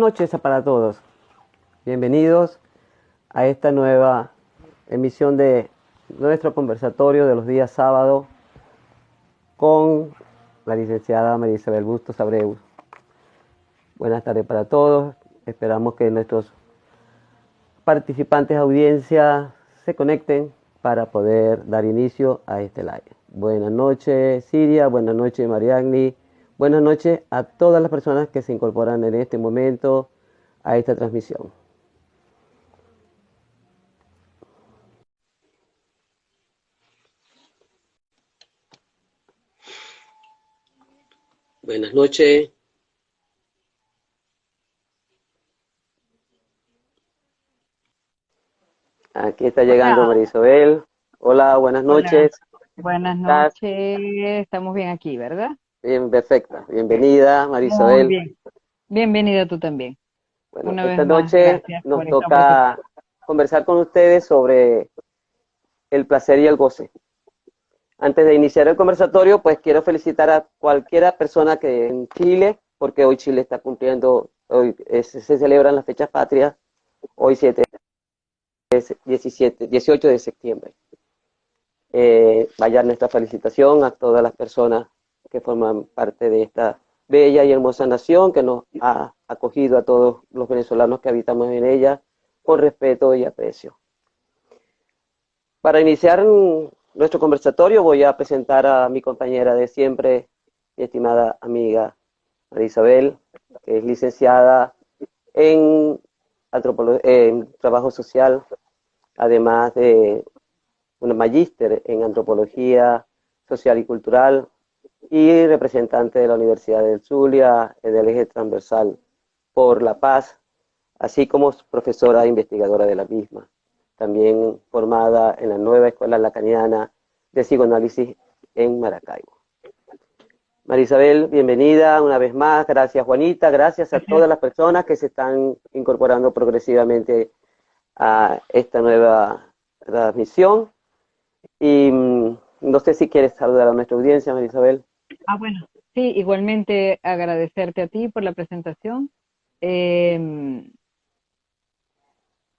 noches para todos. Bienvenidos a esta nueva emisión de nuestro conversatorio de los días sábados con la licenciada María Isabel Bustos Abreu. Buenas tardes para todos. Esperamos que nuestros participantes de audiencia se conecten para poder dar inicio a este live. Buenas noches, Siria. Buenas noches, Mariagni. Buenas noches a todas las personas que se incorporan en este momento a esta transmisión. Buenas noches. Aquí está llegando Hola. María Isabel. Hola, buenas noches. Hola, buenas ¿Estás? noches. Estamos bien aquí, ¿verdad? Bien, perfecta. Bienvenida, María Muy Isabel. bien. Bienvenida tú también. Bueno, Una vez esta más, noche gracias nos por esta oportunidad. toca conversar con ustedes sobre el placer y el goce. Antes de iniciar el conversatorio, pues quiero felicitar a cualquiera persona que en Chile, porque hoy Chile está cumpliendo, se celebran las fechas patrias, hoy 18 de septiembre. Vaya nuestra felicitación a todas las personas que forman parte de esta bella y hermosa nación que nos ha acogido a todos los venezolanos que habitamos en ella con respeto y aprecio. Para iniciar nuestro conversatorio voy a presentar a mi compañera de siempre, mi estimada amiga María Isabel, que es licenciada en, en trabajo social, además de una magíster en antropología social y cultural y representante de la Universidad del Zulia del eje transversal por la paz, así como profesora e investigadora de la misma. También formada en la nueva Escuela Lacaniana de Psicoanálisis en Maracaibo. María Isabel, bienvenida una vez más. Gracias, Juanita. Gracias a Gracias. todas las personas que se están incorporando progresivamente a esta nueva transmisión. Y no sé si quieres saludar a nuestra audiencia, María Isabel. Bueno, sí, igualmente agradecerte a ti por la presentación.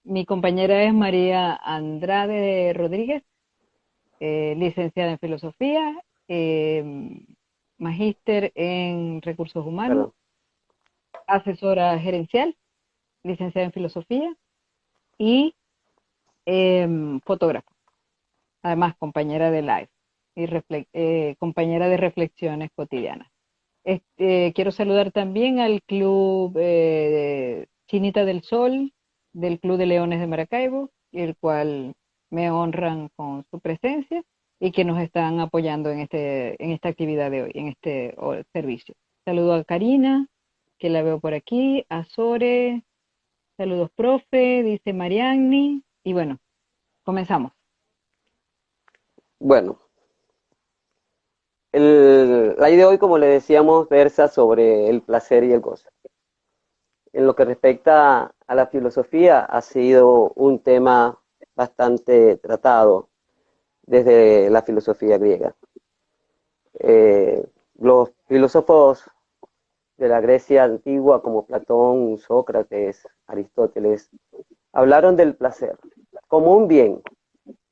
Mi compañera es María Andrade Rodríguez, licenciada en filosofía, magíster en recursos humanos, Perdón. asesora gerencial, licenciada en filosofía y fotógrafa, además compañera de live y compañera de reflexiones cotidianas. Quiero saludar también al Club Chinita del Sol, del Club de Leones de Maracaibo, el cual me honran con su presencia y que nos están apoyando en esta actividad de hoy, en este servicio. Saludo a Karina, que la veo por aquí, a Sore, saludos profe, dice Mariagni, y bueno, comenzamos. Bueno, la idea de hoy, como le decíamos, versa sobre el placer y el goce. En lo que respecta a la filosofía, ha sido un tema bastante tratado desde la filosofía griega. Los filósofos de la Grecia antigua, como Platón, Sócrates, Aristóteles, hablaron del placer como un bien,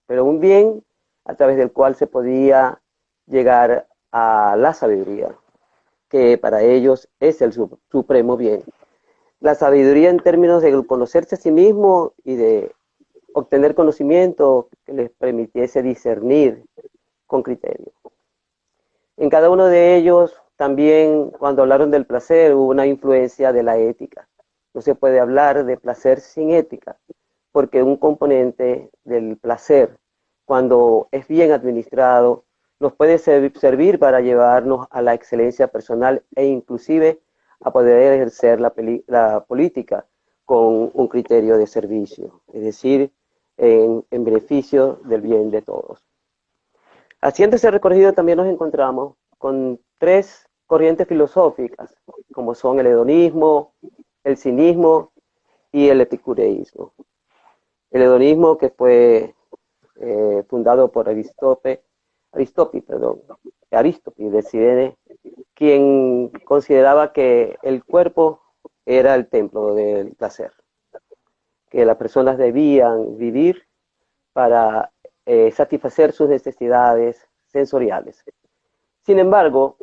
pero un bien a través del cual se podía llegar a la sabiduría, que para ellos es el supremo bien. La sabiduría en términos de conocerse a sí mismo y de obtener conocimiento que les permitiese discernir con criterio. En cada uno de ellos también, cuando hablaron del placer, hubo una influencia de la ética. No se puede hablar de placer sin ética, porque un componente del placer, cuando es bien administrado, nos puede servir para llevarnos a la excelencia personal e inclusive a poder ejercer la política con un criterio de servicio, es decir, en beneficio del bien de todos. Haciendo ese recorrido también nos encontramos con tres corrientes filosóficas, como son el hedonismo, el cinismo y el epicureísmo. El hedonismo, que fue fundado por Aristópiles de Cirene, quien consideraba que el cuerpo era el templo del placer, que las personas debían vivir para satisfacer sus necesidades sensoriales. Sin embargo,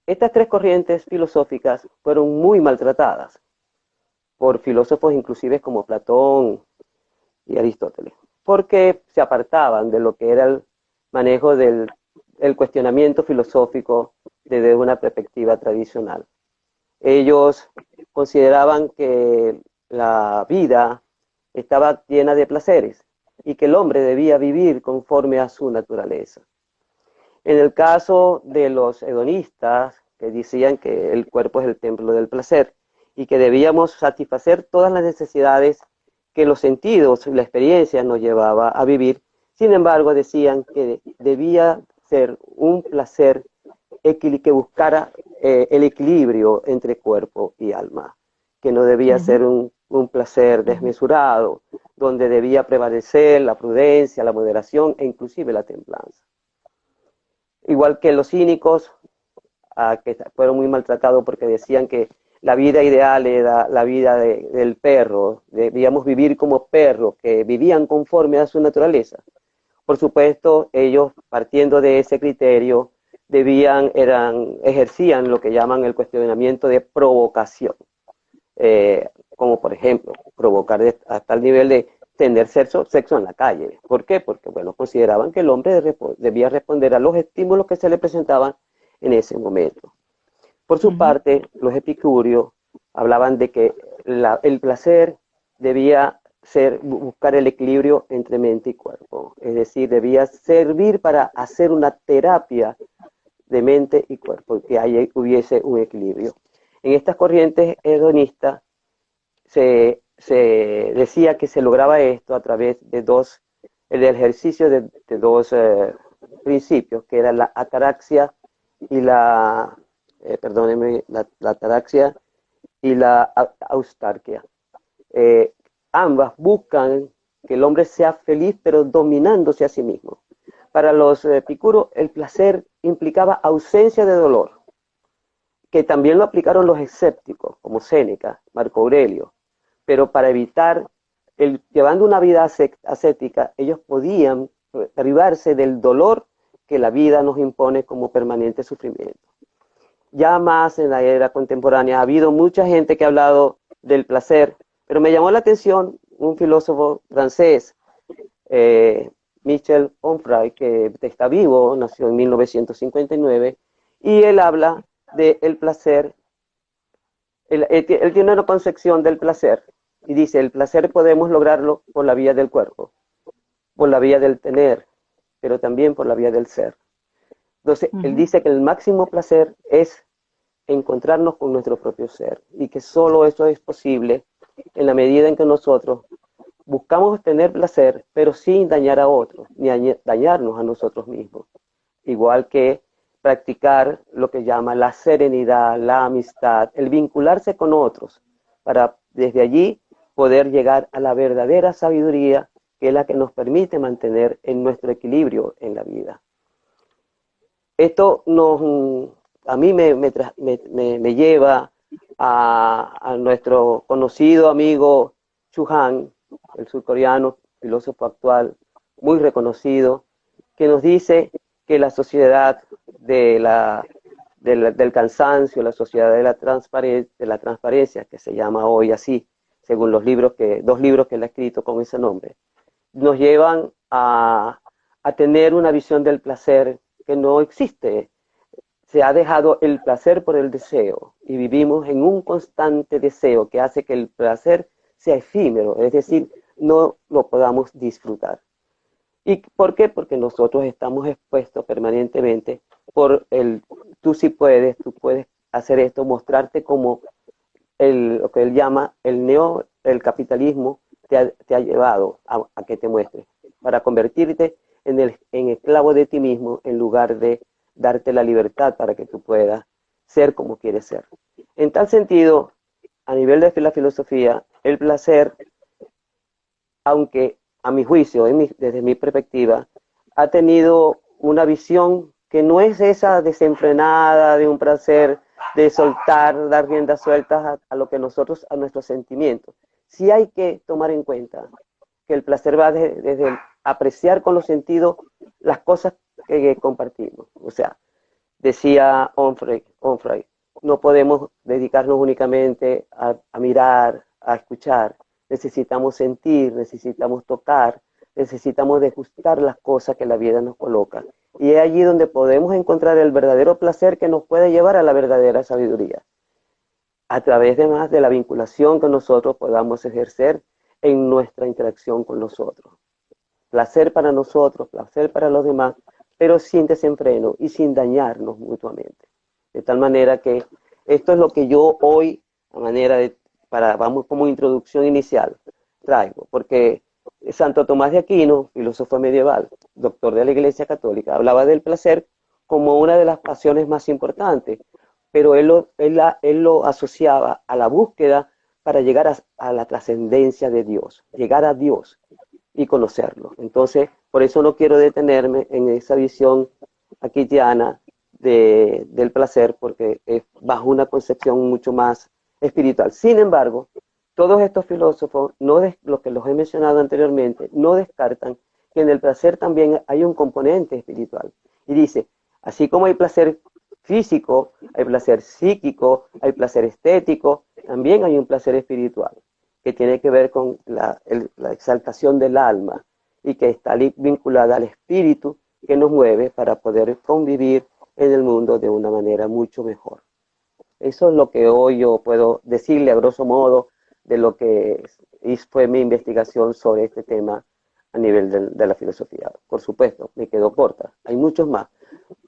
estas tres corrientes filosóficas fueron muy maltratadas por filósofos inclusive como Platón y Aristóteles, porque se apartaban de lo que era el manejo del el cuestionamiento filosófico desde una perspectiva tradicional. Ellos consideraban que la vida estaba llena de placeres y que el hombre debía vivir conforme a su naturaleza. En el caso de los hedonistas, que decían que el cuerpo es el templo del placer y que debíamos satisfacer todas las necesidades que los sentidos y la experiencia nos llevaba a vivir, sin embargo decían que debía ser un placer que buscara el equilibrio entre cuerpo y alma, que no debía ser un placer desmesurado, donde debía prevalecer la prudencia, la moderación e inclusive la templanza. Igual que los cínicos, que fueron muy maltratados porque decían que la vida ideal era la vida del perro, debíamos vivir como perros, que vivían conforme a su naturaleza. Por supuesto, ellos, partiendo de ese criterio, ejercían lo que llaman el cuestionamiento de provocación, como por ejemplo, provocar hasta el nivel de tener sexo en la calle. ¿Por qué? Porque, bueno, consideraban que el hombre debía responder a los estímulos que se le presentaban en ese momento. Por su parte, los epicúreos hablaban de que el placer debía buscar el equilibrio entre mente y cuerpo, es decir, debía servir para hacer una terapia de mente y cuerpo, que hubiese un equilibrio. En estas corrientes hedonistas se decía que se lograba esto a través de el ejercicio de dos principios, que era la ataraxia y la ataraxia y la austarquia. Ambas buscan que el hombre sea feliz, pero dominándose a sí mismo. Para los epicúreos, el placer implicaba ausencia de dolor, que también lo aplicaron los escépticos, como Séneca, Marco Aurelio, pero para evitar, llevando una vida ascética, ellos podían privarse del dolor que la vida nos impone como permanente sufrimiento. Ya más en la era contemporánea ha habido mucha gente que ha hablado del placer, pero me llamó la atención un filósofo francés, Michel Onfray, que está vivo, nació en 1959, y él habla del placer. Él tiene una concepción del placer y dice: el placer podemos lograrlo por la vía del cuerpo, por la vía del tener, pero también por la vía del ser. Entonces, él dice que el máximo placer es encontrarnos con nuestro propio ser y que solo eso es posible en la medida en que nosotros buscamos tener placer, pero sin dañar a otros, ni dañarnos a nosotros mismos. Igual que practicar lo que llama la serenidad, la amistad, el vincularse con otros, para desde allí poder llegar a la verdadera sabiduría, que es la que nos permite mantener en nuestro equilibrio en la vida. Esto a mí me lleva a nuestro conocido amigo Chu Han, el surcoreano, filósofo actual, muy reconocido, que nos dice que la sociedad del cansancio, la sociedad de la transparencia, que se llama hoy así, según dos libros que él ha escrito con ese nombre, nos llevan a tener una visión del placer que no existe. Se ha dejado el placer por el deseo y vivimos en un constante deseo que hace que el placer sea efímero, es decir, no lo podamos disfrutar. ¿Y por qué? Porque nosotros estamos expuestos permanentemente por tú sí puedes, tú puedes hacer esto, mostrarte como lo que él llama el capitalismo te ha llevado a que te muestres, para convertirte en esclavo de ti mismo en lugar de darte la libertad para que tú puedas ser como quieres ser. En tal sentido, a nivel de la filosofía, el placer, aunque a mi juicio, desde mi perspectiva, ha tenido una visión que no es esa desenfrenada de un placer de soltar, dar riendas sueltas a lo que nosotros, a nuestros sentimientos. Sí hay que tomar en cuenta que el placer va desde el apreciar con los sentidos las cosas que compartimos. O sea, decía Onfray, no podemos dedicarnos únicamente a mirar, a escuchar. Necesitamos sentir, necesitamos tocar, necesitamos degustar las cosas que la vida nos coloca. Y es allí donde podemos encontrar el verdadero placer que nos puede llevar a la verdadera sabiduría, a través de más de la vinculación que nosotros podamos ejercer en nuestra interacción con los otros. Placer para nosotros, placer para los demás, pero sin desenfreno y sin dañarnos mutuamente. De tal manera que esto es lo que yo hoy, a manera de, vamos como introducción inicial, traigo, porque Santo Tomás de Aquino, filósofo medieval, doctor de la Iglesia Católica, hablaba del placer como una de las pasiones más importantes, pero él lo asociaba a la búsqueda para llegar a la trascendencia de Dios, llegar a Dios y conocerlo. Entonces, por eso no quiero detenerme en esa visión aquitiana del placer, porque es bajo una concepción mucho más espiritual. Sin embargo, todos estos filósofos, los que los he mencionado anteriormente, no descartan que en el placer también hay un componente espiritual. Y dice, así como hay placer físico, hay placer psíquico, hay placer estético, también hay un placer espiritual, que tiene que ver con la exaltación del alma y que está vinculada al espíritu que nos mueve para poder convivir en el mundo de una manera mucho mejor. Eso es lo que hoy yo puedo decirle a grosso modo de lo que fue mi investigación sobre este tema a nivel de la filosofía. Por supuesto, me quedo corta. Hay muchos más.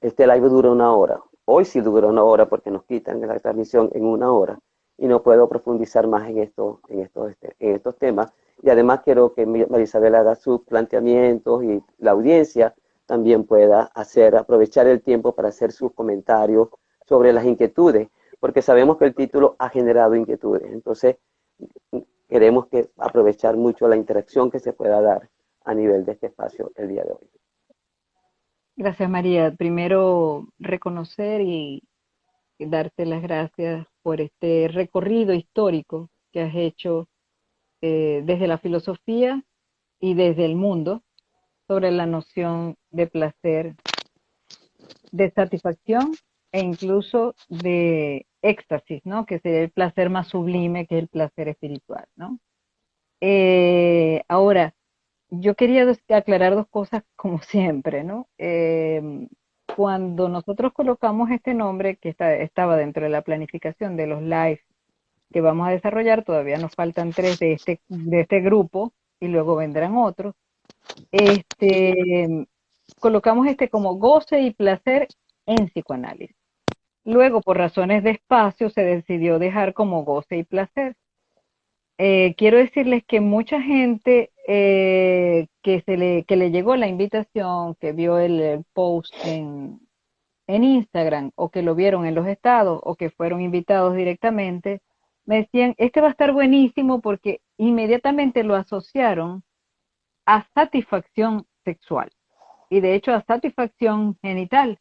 Este live dura 1 hora. Hoy sí dura 1 hora porque nos quitan la transmisión en 1 hora y no puedo profundizar más en estos temas. Y además quiero que Marisabel haga sus planteamientos y la audiencia también pueda aprovechar el tiempo para hacer sus comentarios sobre las inquietudes, porque sabemos que el título ha generado inquietudes. Entonces, queremos aprovechar mucho la interacción que se pueda dar a nivel de este espacio el día de hoy. Gracias, María. Primero, reconocer y darte las gracias por este recorrido histórico que has hecho desde la filosofía y desde el mundo sobre la noción de placer, de satisfacción e incluso de éxtasis, ¿no? Que sería el placer más sublime, que es el placer espiritual, ¿no? Ahora, yo quería aclarar dos cosas como siempre, ¿no? Cuando nosotros colocamos este nombre que estaba dentro de la planificación de los live que vamos a desarrollar, todavía nos faltan 3 de este grupo y luego vendrán otros. Colocamos como goce y placer en psicoanálisis. Luego, por razones de espacio, se decidió dejar como goce y placer. Quiero decirles que mucha gente que le llegó la invitación, que vio el post en Instagram o que lo vieron en los estados o que fueron invitados directamente, me decían, este va a estar buenísimo porque inmediatamente lo asociaron a satisfacción sexual y de hecho a satisfacción genital.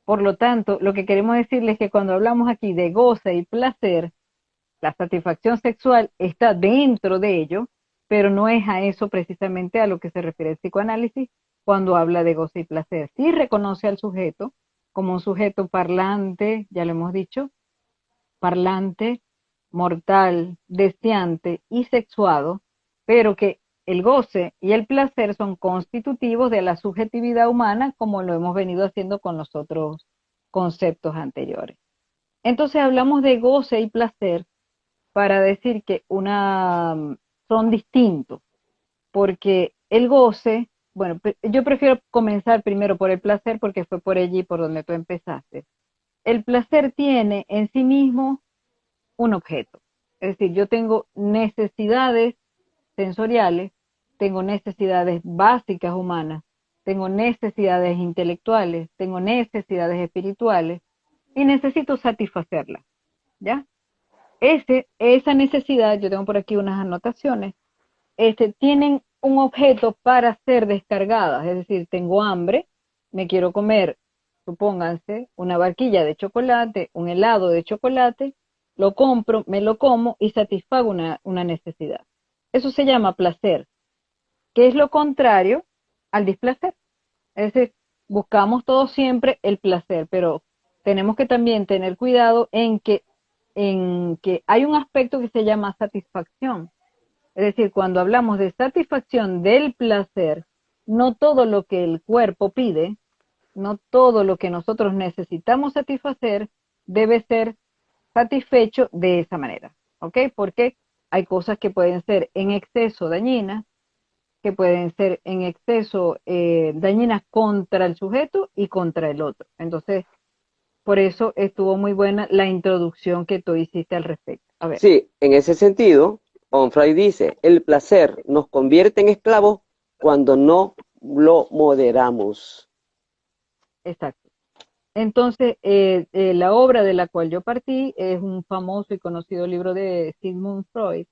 Por lo tanto, lo que queremos decirles es que cuando hablamos aquí de goce y placer, la satisfacción sexual está dentro de ello, pero no es a eso precisamente a lo que se refiere el psicoanálisis cuando habla de goce y placer. Sí reconoce al sujeto como un sujeto parlante, ya lo hemos dicho, parlante, mortal, deseante y sexuado, pero que el goce y el placer son constitutivos de la subjetividad humana como lo hemos venido haciendo con los otros conceptos anteriores. Entonces hablamos de goce y placer para decir que son distintos, porque el goce, bueno, yo prefiero comenzar primero por el placer porque fue por allí por donde tú empezaste. El placer tiene en sí mismo un objeto, es decir, yo tengo necesidades sensoriales, tengo necesidades básicas humanas, tengo necesidades intelectuales, tengo necesidades espirituales y necesito satisfacerlas, ¿ya? Esa necesidad, yo tengo por aquí unas anotaciones, tienen un objeto para ser descargadas, es decir, tengo hambre, me quiero comer supónganse, una barquilla de chocolate, un helado de chocolate, lo compro, me lo como y satisfago una necesidad. Eso se llama placer, que es lo contrario al displacer. Es decir, buscamos todos siempre el placer, pero tenemos que también tener cuidado en que hay un aspecto que se llama satisfacción. Es decir, cuando hablamos de satisfacción del placer, no todo lo que el cuerpo pide, no todo lo que nosotros necesitamos satisfacer debe ser satisfecho de esa manera, ¿ok? Porque hay cosas que pueden ser en exceso dañinas, que pueden ser en exceso dañinas contra el sujeto y contra el otro. Entonces, por eso estuvo muy buena la introducción que tú hiciste al respecto. A ver, Sí, en ese sentido, Onfray dice, el placer nos convierte en esclavos cuando no lo moderamos. exacto. Entonces, la obra de la cual yo partí es un famoso y conocido libro de Sigmund Freud,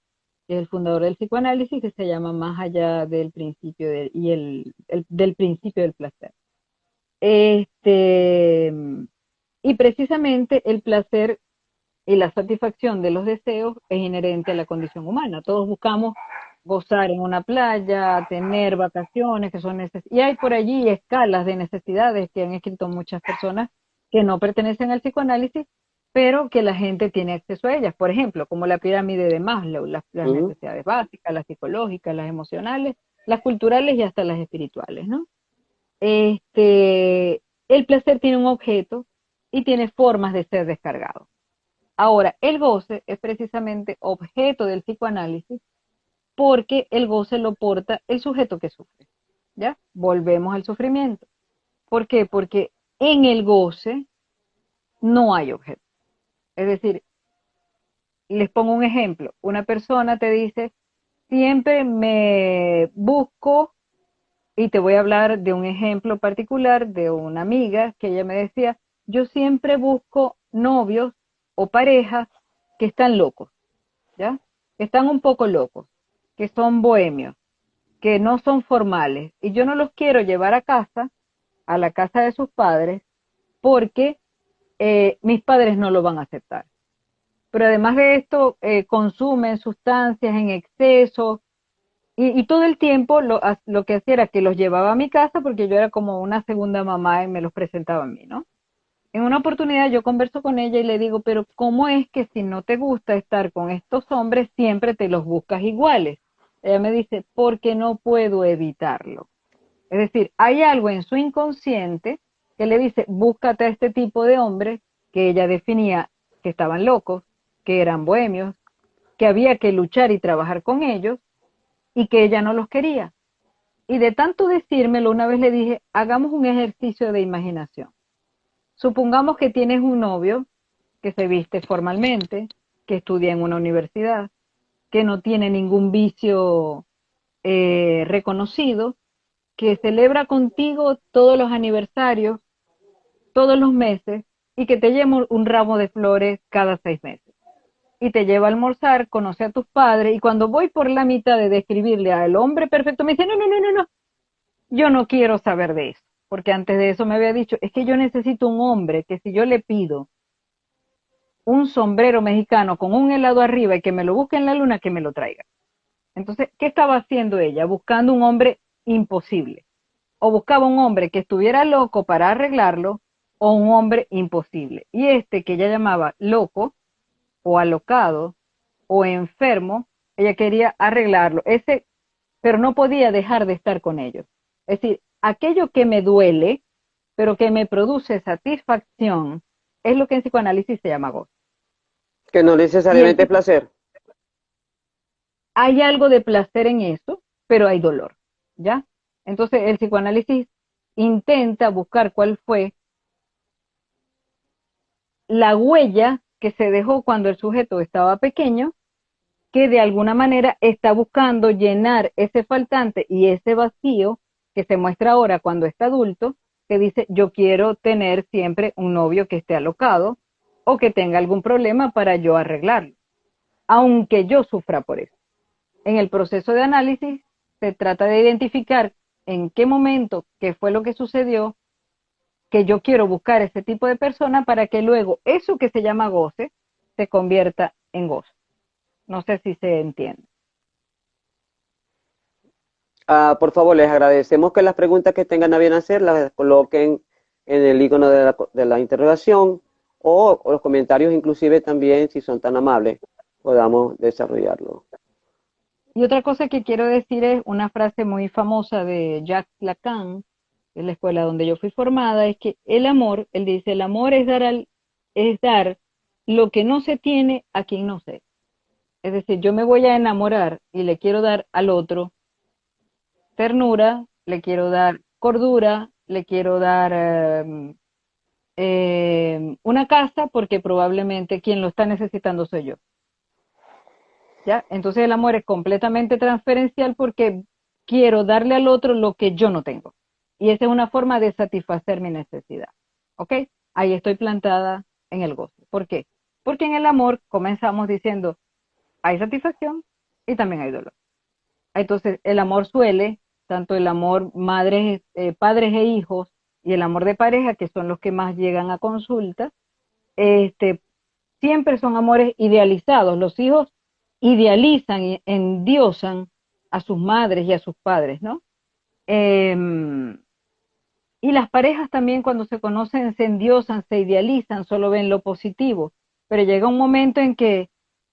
que es el fundador del psicoanálisis, que se llama Más allá del principio del principio del placer. Este, y precisamente el placer y la satisfacción de los deseos es inherente a la condición humana. Todos buscamos gozar en una playa, tener vacaciones que son necesarias. Y hay por allí escalas de necesidades que han escrito muchas personas que no pertenecen al psicoanálisis, pero que la gente tiene acceso a ellas. Por ejemplo, como la pirámide de Maslow, las necesidades básicas, las psicológicas, las emocionales, las culturales y hasta las espirituales, ¿no? El placer tiene un objeto y tiene formas de ser descargado. Ahora, el goce es precisamente objeto del psicoanálisis porque el goce lo porta el sujeto que sufre. ¿Ya? Volvemos al sufrimiento. ¿Por qué? Porque en el goce no hay objeto. Es decir, les pongo un ejemplo. Una persona te dice, siempre me busco, y te voy a hablar de un ejemplo particular de una amiga que ella me decía, yo siempre busco novios o parejas que están locos, ¿ya? Que están un poco locos, que son bohemios, que no son formales, y yo no los quiero llevar a casa, a la casa de sus padres, porque mis padres no lo van a aceptar. Pero además de esto, consumen sustancias en exceso, y todo el tiempo lo que hacía era que los llevaba a mi casa porque yo era como una segunda mamá y me los presentaba a mí, ¿no? En una oportunidad yo converso con ella y le digo, pero ¿cómo es que si no te gusta estar con estos hombres siempre te los buscas iguales? Ella me dice, porque no puedo evitarlo. Es decir, hay algo en su inconsciente que le dice, búscate a este tipo de hombres que ella definía que estaban locos, que eran bohemios, que había que luchar y trabajar con ellos y que ella no los quería. Y de tanto decírmelo, una vez le dije, hagamos un ejercicio de imaginación. Supongamos que tienes un novio que se viste formalmente, que estudia en una universidad, que no tiene ningún vicio reconocido, que celebra contigo todos los aniversarios, todos los meses, y que te lleva un ramo de flores cada 6 meses. Y te lleva a almorzar, conoce a tus padres, y cuando voy por la mitad de describirle al hombre perfecto, me dice, no, no, no, no, no, yo no quiero saber de eso, porque antes de eso me había dicho, es que yo necesito un hombre que si yo le pido un sombrero mexicano con un helado arriba y que me lo busque en la luna, que me lo traiga. Entonces, ¿qué estaba haciendo ella? Buscando un hombre imposible. O buscaba un hombre que estuviera loco para arreglarlo, o un hombre imposible. Y este que ella llamaba loco, o alocado, o enfermo, ella quería arreglarlo. Pero no podía dejar de estar con ellos. Es decir, aquello que me duele, pero que me produce satisfacción, es lo que en psicoanálisis se llama gozo. Que no Y necesariamente es placer. hay algo de placer en eso, pero hay dolor, ¿ya? Entonces el psicoanálisis intenta buscar cuál fue la huella que se dejó cuando el sujeto estaba pequeño, que de alguna manera está buscando llenar ese faltante y ese vacío que se muestra ahora cuando está adulto, que dice, yo quiero tener siempre un novio que esté alocado o que tenga algún problema para yo arreglarlo, aunque yo sufra por eso. En el proceso de análisis se trata de identificar en qué momento, qué fue lo que sucedió, que yo quiero buscar ese tipo de persona para que luego eso que se llama goce se convierta en gozo. No sé si se entiende. Por favor, les agradecemos que las preguntas que tengan a bien hacer las coloquen en el icono de la interrogación o los comentarios inclusive también, si son tan amables, podamos desarrollarlo. Y otra cosa que quiero decir es una frase muy famosa de Jacques Lacan, en la escuela donde yo fui formada, es que el amor, él dice, el amor es dar lo que no se tiene a quien no sé. Es decir, yo me voy a enamorar y le quiero dar al otro ternura, le quiero dar cordura, le quiero dar una casa porque probablemente quien lo está necesitando soy yo. ¿Ya? Entonces el amor es completamente transferencial porque quiero darle al otro lo que yo no tengo. Y esa es una forma de satisfacer mi necesidad. ¿Ok? Ahí estoy plantada en el goce. ¿Por qué? Porque en el amor comenzamos diciendo, hay satisfacción y también hay dolor. Entonces el amor suele, tanto el amor madres, padres e hijos y el amor de pareja, que son los que más llegan a consulta, siempre son amores idealizados. Los hijos idealizan y endiosan a sus madres y a sus padres, ¿no? Eh, y las parejas también cuando se conocen se endiosan, se idealizan, solo ven lo positivo. Pero llega un momento en que,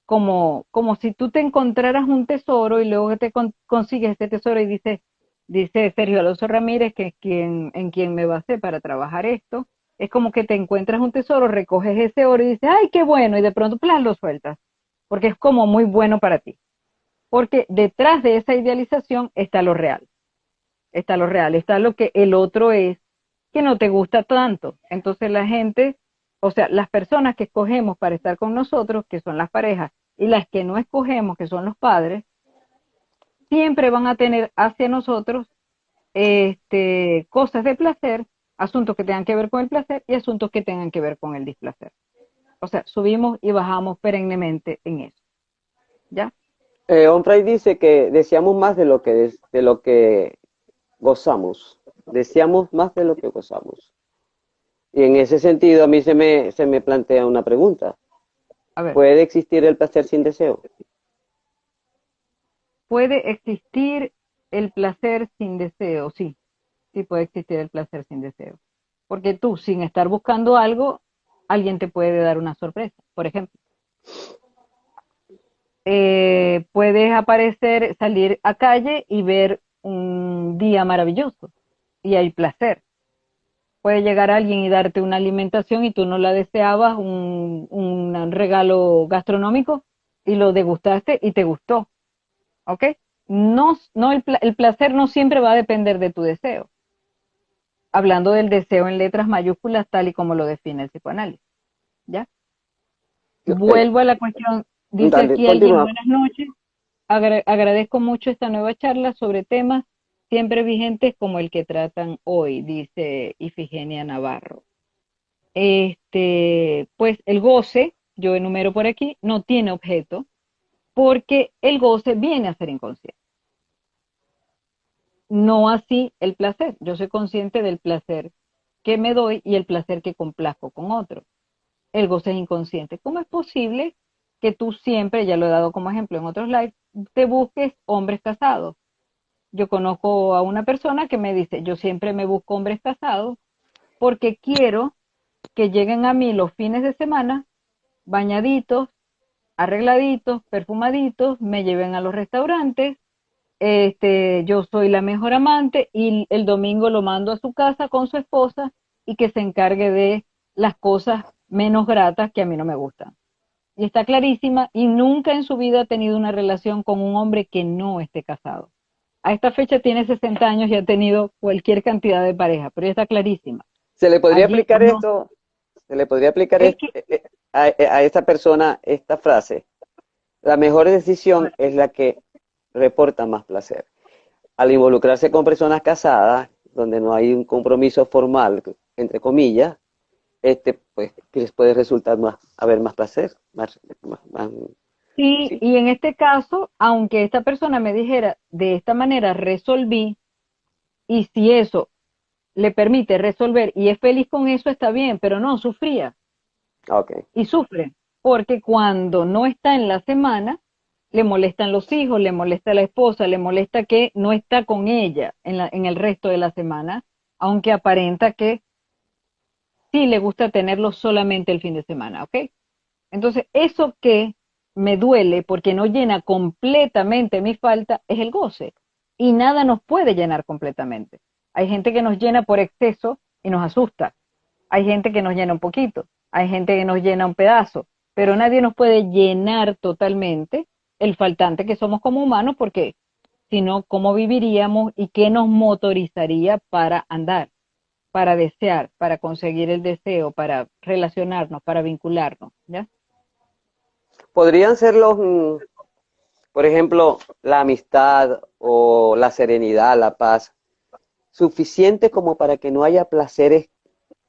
como si tú te encontraras un tesoro y luego te consigues este tesoro y dice Sergio Alonso Ramírez, que es en quien me basé para trabajar esto, es como que te encuentras un tesoro, recoges ese oro y dices, ay, qué bueno, y de pronto plan lo sueltas, porque es como muy bueno para ti. Porque detrás de esa idealización está lo que el otro es, que no te gusta tanto. Entonces la gente, o sea, las personas que escogemos para estar con nosotros, que son las parejas, y las que no escogemos, que son los padres, siempre van a tener hacia nosotros cosas de placer, asuntos que tengan que ver con el placer y asuntos que tengan que ver con el displacer. O sea, subimos y bajamos perennemente en eso. ¿Ya? Onfray dice que deseamos más de lo que gozamos. Deseamos más de lo que gozamos. Y en ese sentido a mí se me plantea una pregunta. A ver, ¿Puede existir el placer sin deseo? ¿puede existir el placer sin deseo? Sí, sí puede existir el placer sin deseo. Porque tú, sin estar buscando algo, alguien te puede dar una sorpresa. Por ejemplo, puedes aparecer, salir a calle y ver un día maravilloso y hay placer. Puede llegar alguien y darte una alimentación y tú no la deseabas, un regalo gastronómico y lo degustaste y te gustó, ¿ok? No el placer no siempre va a depender de tu deseo. Hablando del deseo en letras mayúsculas tal y como lo define el psicoanálisis, ¿ya? Vuelvo a la cuestión, dice Dale, aquí alguien, continúa. buenas noches, agradezco mucho esta nueva charla sobre temas siempre vigentes como el que tratan hoy, dice Ifigenia Navarro. Pues el goce, yo enumero por aquí, no tiene objeto, porque el goce viene a ser inconsciente. No así el placer. Yo soy consciente del placer que me doy y el placer que complazco con otro. El goce es inconsciente. ¿Cómo es posible que tú siempre, ya lo he dado como ejemplo en otros lives, te busques hombres casados? Yo conozco a una persona que me dice, yo siempre me busco hombres casados porque quiero que lleguen a mí los fines de semana bañaditos, arregladitos, perfumaditos, me lleven a los restaurantes, yo soy la mejor amante y el domingo lo mando a su casa con su esposa y que se encargue de las cosas menos gratas que a mí no me gustan. Y está clarísima y nunca en su vida ha tenido una relación con un hombre que no esté casado. A esta fecha tiene 60 años y ha tenido cualquier cantidad de pareja, pero ya está clarísima. ¿Se le podría Allí aplicar no, esto? ¿Se le podría aplicar es que, a esta persona esta frase? La mejor decisión es la que reporta más placer. Al involucrarse con personas casadas, donde no hay un compromiso formal, entre comillas, pues que les puede resultar haber más placer, sí, sí. y en este caso, aunque esta persona me dijera, de esta manera resolví, y si eso le permite resolver y es feliz con eso, está bien, pero no, sufría Ok. y sufre, porque cuando no está en la semana, le molestan los hijos, le molesta la esposa, le molesta que no está con ella en el resto de la semana, aunque aparenta que sí le gusta tenerlo solamente el fin de semana, ¿ok? Entonces, eso que me duele porque no llena completamente mi falta es el goce. Y nada nos puede llenar completamente. Hay gente que nos llena por exceso y nos asusta. Hay gente que nos llena un poquito. Hay gente que nos llena un pedazo. Pero nadie nos puede llenar totalmente el faltante que somos como humanos porque si no, ¿cómo viviríamos y qué nos motorizaría para andar, para desear, para conseguir el deseo, para relacionarnos, para vincularnos? ¿Ya? Podrían ser por ejemplo, la amistad o la serenidad, la paz, suficiente como para que no haya placeres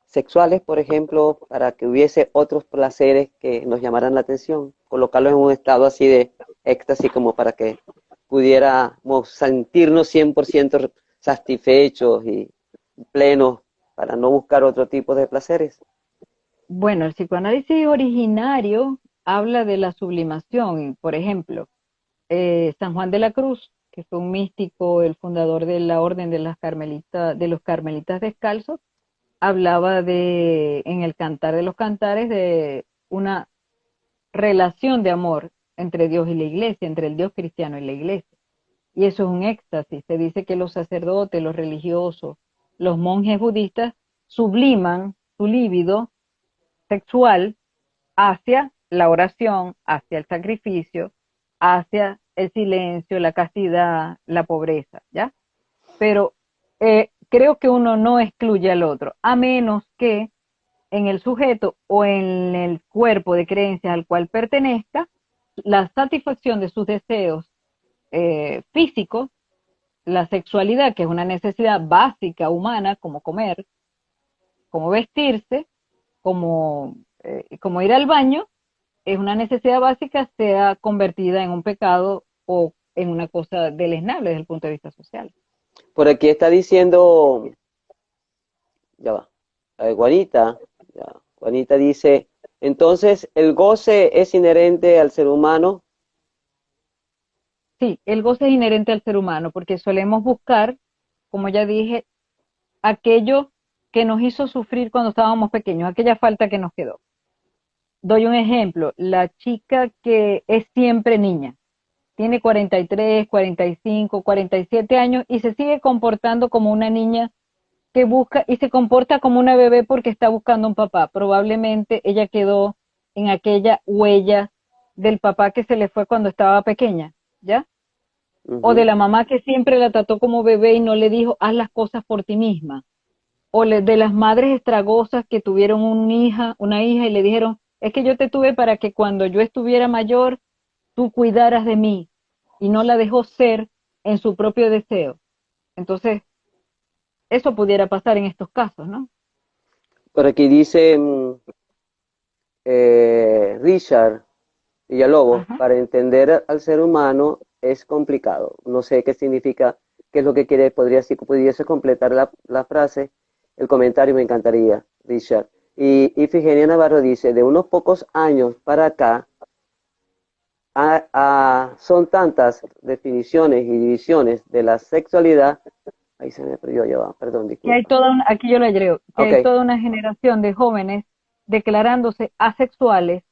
sexuales, por ejemplo, para que hubiese otros placeres que nos llamaran la atención, colocarlos en un estado así de éxtasis como para que pudiéramos sentirnos 100% satisfechos y plenos para no buscar otro tipo de placeres. Bueno, el psicoanálisis originario habla de la sublimación. Por ejemplo, San Juan de la Cruz, que fue un místico, el fundador de la orden de las carmelitas, de los carmelitas descalzos, hablaba en el Cantar de los Cantares, de una relación de amor entre Dios y la iglesia, entre el Dios cristiano y la iglesia. Y eso es un éxtasis. Se dice que los sacerdotes, los religiosos, los monjes budistas subliman su líbido sexual hacia la oración, hacia el sacrificio, hacia el silencio, la castidad, la pobreza, ¿ya? Pero creo que uno no excluye al otro, a menos que en el sujeto o en el cuerpo de creencias al cual pertenezca, la satisfacción de sus deseos físicos, la sexualidad, que es una necesidad básica humana, como comer, como vestirse, como ir al baño, es una necesidad básica, sea convertida en un pecado o en una cosa deleznable desde el punto de vista social. Por aquí está diciendo, ya va, Juanita, ya, Juanita dice, entonces el goce es inherente al ser humano. Sí, el goce es inherente al ser humano porque solemos buscar, como ya dije, aquello que nos hizo sufrir cuando estábamos pequeños, aquella falta que nos quedó. Doy un ejemplo, la chica que es siempre niña, tiene 43, 45, 47 años y se sigue comportando como una niña que busca y se comporta como una bebé porque está buscando un papá. Probablemente ella quedó en aquella huella del papá que se le fue cuando estaba pequeña, ¿ya? O de Ujú. la mamá que siempre la trató como bebé y no le dijo, haz las cosas por ti misma. O de las madres estragosas que tuvieron una hija y le dijeron, es que yo te tuve para que cuando yo estuviera mayor, tú cuidaras de mí. Y no la dejó ser en su propio deseo. Entonces, eso pudiera pasar en estos casos, ¿no? Por aquí dice Richard Villalobos, Ajá. para entender al ser humano es complicado. No sé qué significa, qué es lo que quiere, podría, si pudiese completar la frase, el comentario me encantaría, Richard. Y Ifigenia Navarro dice, de unos pocos años para acá, son tantas definiciones y divisiones de la sexualidad, ahí se me perdió, ya va, perdón, Que hay disculpa. aquí yo lo agrego, que Ok, hay toda una generación de jóvenes declarándose asexuales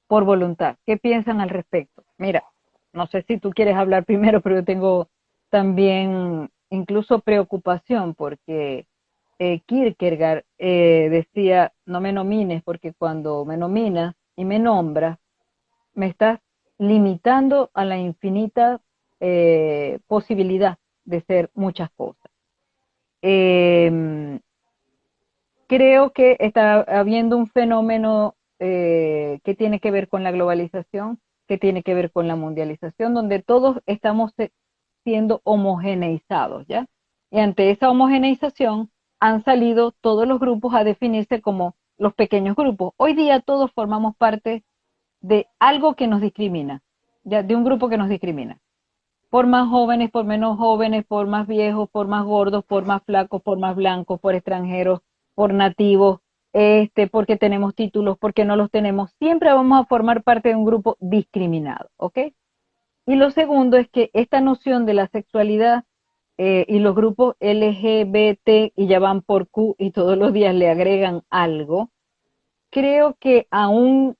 por voluntad. ¿Qué piensan al respecto? Mira, no sé si tú quieres hablar primero, pero yo tengo también incluso preocupación porque Kierkegaard decía, no me nomines porque cuando me nominas y me nombras, me estás limitando a la infinita posibilidad de ser muchas cosas. Eh, Creo que está habiendo un fenómeno que tiene que ver con la globalización, que tiene que ver con la mundialización, donde todos estamos siendo homogeneizados, ¿ya? Y ante esa homogeneización han salido todos los grupos a definirse como los pequeños grupos. Hoy día todos formamos parte de algo que nos discrimina, ¿ya? De un grupo que nos discrimina. por más jóvenes, por menos jóvenes, por más viejos, por más gordos, por más flacos, por más blancos, por extranjeros, por nativos, porque tenemos títulos, porque no los tenemos. Siempre vamos a formar parte de un grupo discriminado, ¿ok? Y lo segundo es que esta noción de la sexualidad y los grupos LGBT y ya van por Q y todos los días le agregan algo, creo que aún,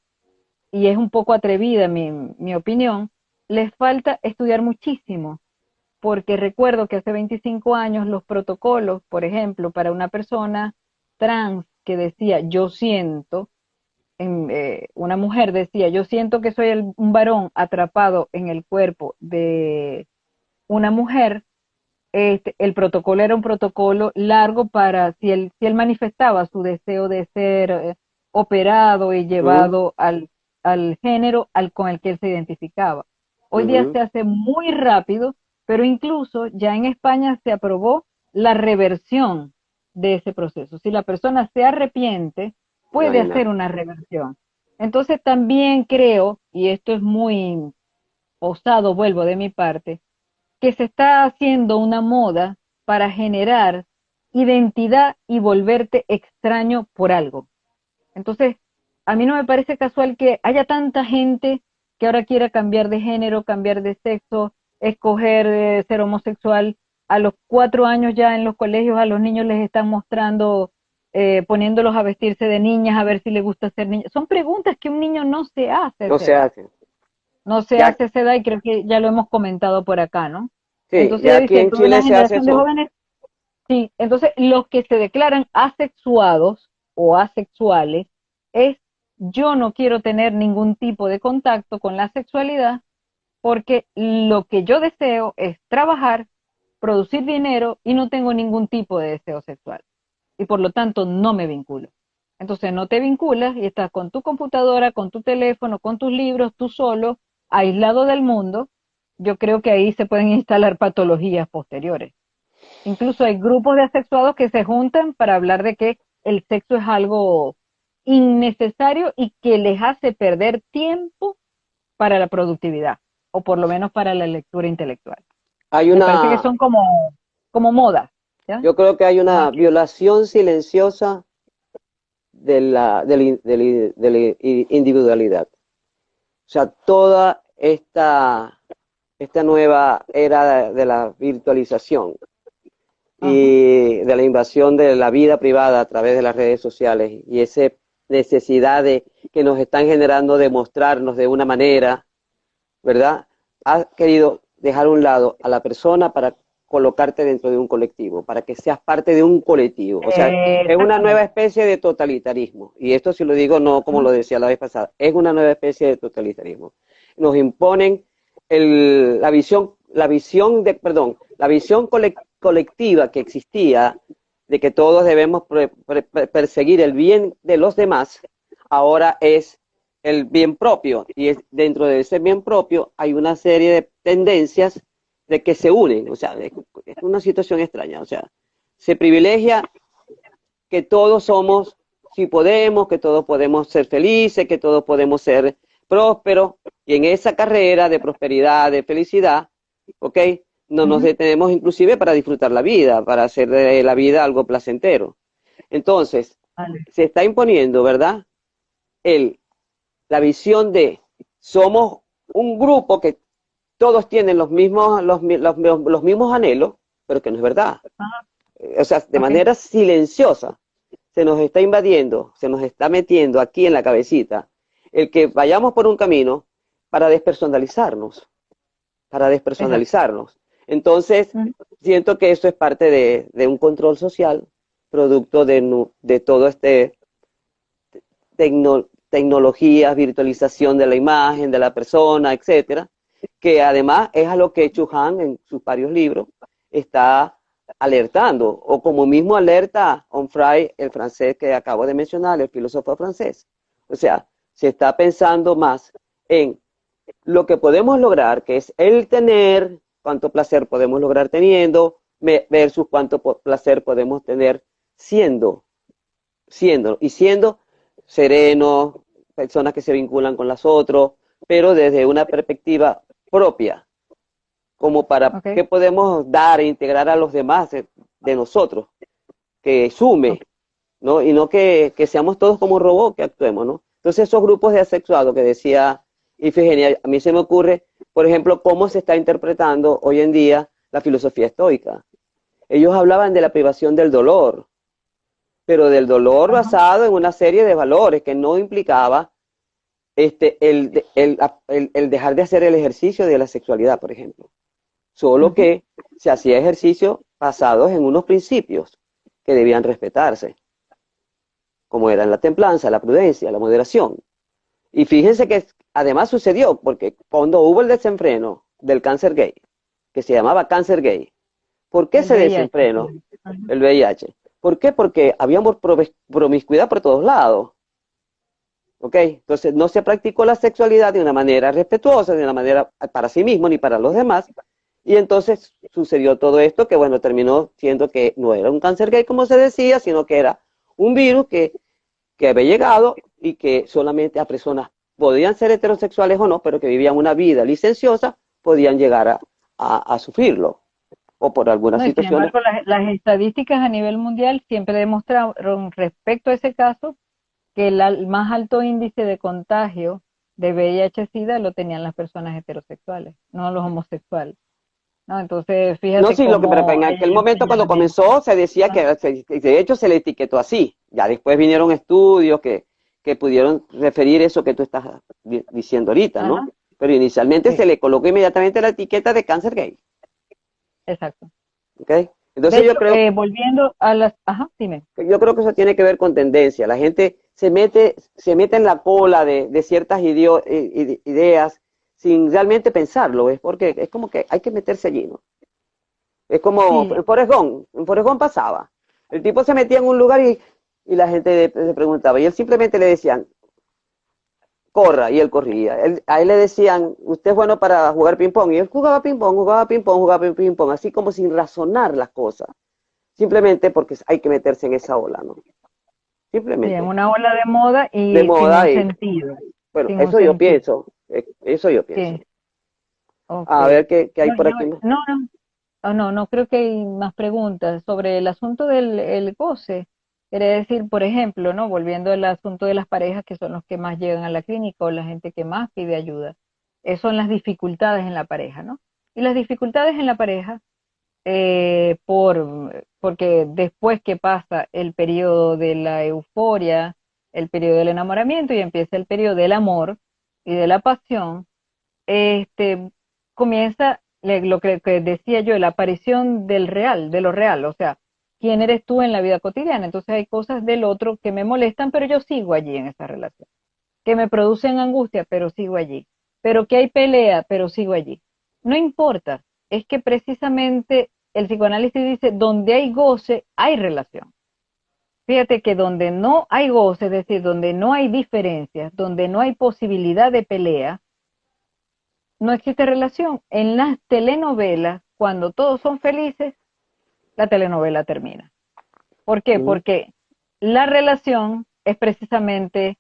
y es un poco atrevida mi opinión, les falta estudiar muchísimo, porque recuerdo que hace 25 años los protocolos, por ejemplo, para una persona trans que decía yo siento, una mujer decía yo siento que soy un varón atrapado en el cuerpo de una mujer, el protocolo era un protocolo largo para si él manifestaba su deseo de ser operado y Ujú, llevado al género con el que él se identificaba. Hoy día ujú. se hace muy rápido, pero incluso ya en España se aprobó la reversión de ese proceso. Si la persona se arrepiente, puede hacer Imagínate. una reversión. Entonces también creo, y esto es muy osado, vuelvo de mi parte, que se está haciendo una moda para generar identidad y volverte extraño por algo. Entonces, a mí no me parece casual que haya tanta gente que ahora quiera cambiar de género, cambiar de sexo, escoger ser homosexual. A los 4 años ya en los colegios a los niños les están mostrando, poniéndolos a vestirse de niñas, a ver si les gusta ser niña. Son preguntas que un niño no se hace a No esa se edad. hace. No se Ya, hace a esa edad y creo que ya lo hemos comentado por acá, ¿no? sí, Entonces ya ella aquí dice, en toda la Chile se hace generación de eso. jóvenes, sí, entonces los que se declaran asexuados o asexuales es yo no quiero tener ningún tipo de contacto con la sexualidad porque lo que yo deseo es trabajar, producir dinero y no tengo ningún tipo de deseo sexual. Y por lo tanto no me vinculo. Entonces no te vinculas y estás con tu computadora, con tu teléfono, con tus libros, tú solo, aislado del mundo. Yo creo que ahí se pueden instalar patologías posteriores. Incluso hay grupos de asexuados que se juntan para hablar de que el sexo es algo innecesario y que les hace perder tiempo para la productividad, o por lo menos para la lectura intelectual. Hay Me parece que una, son como modas, ¿ya? yo creo que hay Más una que, violación silenciosa de la individualidad. O sea, toda esta nueva era de la virtualización ajá, y de la invasión de la vida privada a través de las redes sociales y esa necesidad que nos están generando de mostrarnos de una manera, ¿verdad? Ha querido dejar a un lado a la persona para colocarte dentro de un colectivo, para que seas parte de un colectivo. O sea, es una nueva exactamente. especie de totalitarismo. Y esto si lo digo no como lo decía la vez pasada, es una nueva especie de totalitarismo. Nos imponen la visión colectiva que existía de que todos debemos perseguir el bien de los demás, ahora es el bien propio, y dentro de ese bien propio hay una serie de tendencias de que se unen, o sea, es una situación extraña, o sea, se privilegia que todos somos, si podemos, que todos podemos ser felices, que todos podemos ser prósperos, y en esa carrera de prosperidad, de felicidad, ¿ok? No nos Ujú. detenemos inclusive para disfrutar la vida, para hacer de la vida algo placentero. Entonces, Vale. se está imponiendo, ¿verdad? El la visión de somos un grupo que todos tienen los mismos anhelos, pero que no es verdad. Ah, O sea, de ok. manera silenciosa se nos está invadiendo, se nos está metiendo aquí en la cabecita el que vayamos por un camino para despersonalizarnos, para Exacto. despersonalizarnos. Entonces, Ujú. siento que eso es parte de un control social, producto de todo este tecnologías, virtualización de la imagen, de la persona, etcétera, que además es a lo que Chuhan en sus varios libros está alertando, o como mismo alerta Onfray, el francés que acabo de mencionar, el filósofo francés. O sea, se está pensando más en lo que podemos lograr, que es el tener, cuánto placer podemos lograr teniendo, versus cuánto placer podemos tener siendo, y siendo serenos, personas que se vinculan con las otras, pero desde una perspectiva propia, como para Okay. qué podemos dar e integrar a los demás de nosotros, que sume, Okay. ¿no? Y no que seamos todos como robots que actuemos, ¿no? Entonces esos grupos de asexuados que decía Ifigenia, a mí se me ocurre, por ejemplo, cómo se está interpretando hoy en día la filosofía estoica. Ellos hablaban de la privación del dolor, pero del dolor Ajá. basado en una serie de valores que no implicaba el dejar de hacer el ejercicio de la sexualidad, por ejemplo. Solo Ujú. que se hacía ejercicio basados en unos principios que debían respetarse, como eran la templanza, la prudencia, la moderación. Y fíjense que además sucedió, porque cuando hubo el desenfreno del cáncer gay, que se llamaba cáncer gay, ¿por qué El se VIH, desenfrenó sí. Ajá. el VIH? ¿Por qué? Porque habíamos promiscuidad por todos lados. ¿Ok? Entonces no se practicó la sexualidad de una manera respetuosa, de una manera para sí mismo ni para los demás. Y entonces sucedió todo esto que, bueno, terminó siendo que no era un cáncer gay como se decía, sino que era un virus que había llegado y que solamente a personas podían ser heterosexuales o no, pero que vivían una vida licenciosa, podían llegar a sufrirlo o por algunas No, y sin situaciones. embargo, las estadísticas a nivel mundial siempre demostraron respecto a ese caso que el más alto índice de contagio de VIH-Sida lo tenían las personas heterosexuales, no los homosexuales, ¿no? Entonces, No, fíjate sí, lo que, pero cómo en hay aquel un momento cuando señalamiento. comenzó se decía Ah, de hecho se le etiquetó así. Ya después vinieron estudios que pudieron referir eso que tú estás diciendo ahorita, ¿no? ajá, Pero inicialmente sí, se le colocó inmediatamente la etiqueta de cáncer gay, exacto. ¿ok? De Entonces hecho, volviendo a las, ajá, dime. yo creo que eso tiene que ver con tendencia. La gente se mete en la cola de ciertas ideas sin realmente pensarlo, es porque es como que hay que meterse allí, ¿no? Es como Sí, En Forrest Gump pasaba. El tipo se metía en un lugar y la gente le preguntaba, y él simplemente le decían, corra, y él corría. A él le decían, usted es bueno para jugar ping-pong, y él jugaba ping-pong, jugaba ping-pong, jugaba ping-pong, así como sin razonar las cosas, simplemente porque hay que meterse en esa ola, ¿no? sí, en Simplemente. una ola de moda De y sin moda un y, sentido, bueno, sin un eso yo sentido. pienso, eso yo pienso. Sí, ok. A ver qué hay No, por aquí más. no, no, no, no creo que hay más preguntas sobre el asunto del el goce. Quiere decir, por ejemplo, ¿no? Volviendo al asunto de las parejas que son los que más llegan a la clínica o la gente que más pide ayuda. Son las dificultades en la pareja, ¿no? Y las dificultades en la pareja, porque después que pasa el periodo de la euforia, el periodo del enamoramiento y empieza el periodo del amor y de la pasión, este, comienza lo que decía yo, la aparición del real, de lo real, o sea, quién eres tú en la vida cotidiana. Entonces hay cosas del otro que me molestan, pero yo sigo allí en esa relación, que me producen angustia, pero sigo allí, pero que hay pelea, pero sigo allí. No importa, es que precisamente el psicoanálisis dice, donde hay goce, hay relación. Fíjate que donde no hay goce, es decir, donde no hay diferencias, donde no hay posibilidad de pelea, no existe relación. En las telenovelas, cuando todos son felices, la telenovela termina. ¿Por qué? Ujú. Porque la relación es precisamente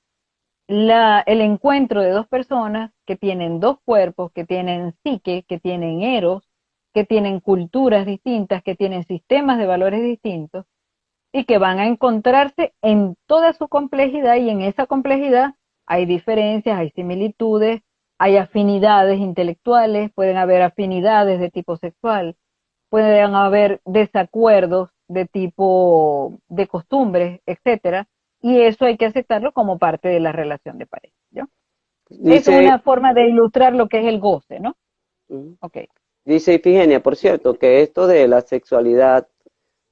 el encuentro de dos personas que tienen dos cuerpos, que tienen psique, que tienen eros, que tienen culturas distintas, que tienen sistemas de valores distintos y que van a encontrarse en toda su complejidad y en esa complejidad hay diferencias, hay similitudes, hay afinidades intelectuales, pueden haber afinidades de tipo sexual, pueden haber desacuerdos de tipo de costumbres, etcétera, y eso hay que aceptarlo como parte de la relación de pareja, ¿yo? Eso es Dice, una forma de ilustrar lo que es el goce, ¿no? ujú, Ok. dice Ifigenia, por cierto, que esto de la sexualidad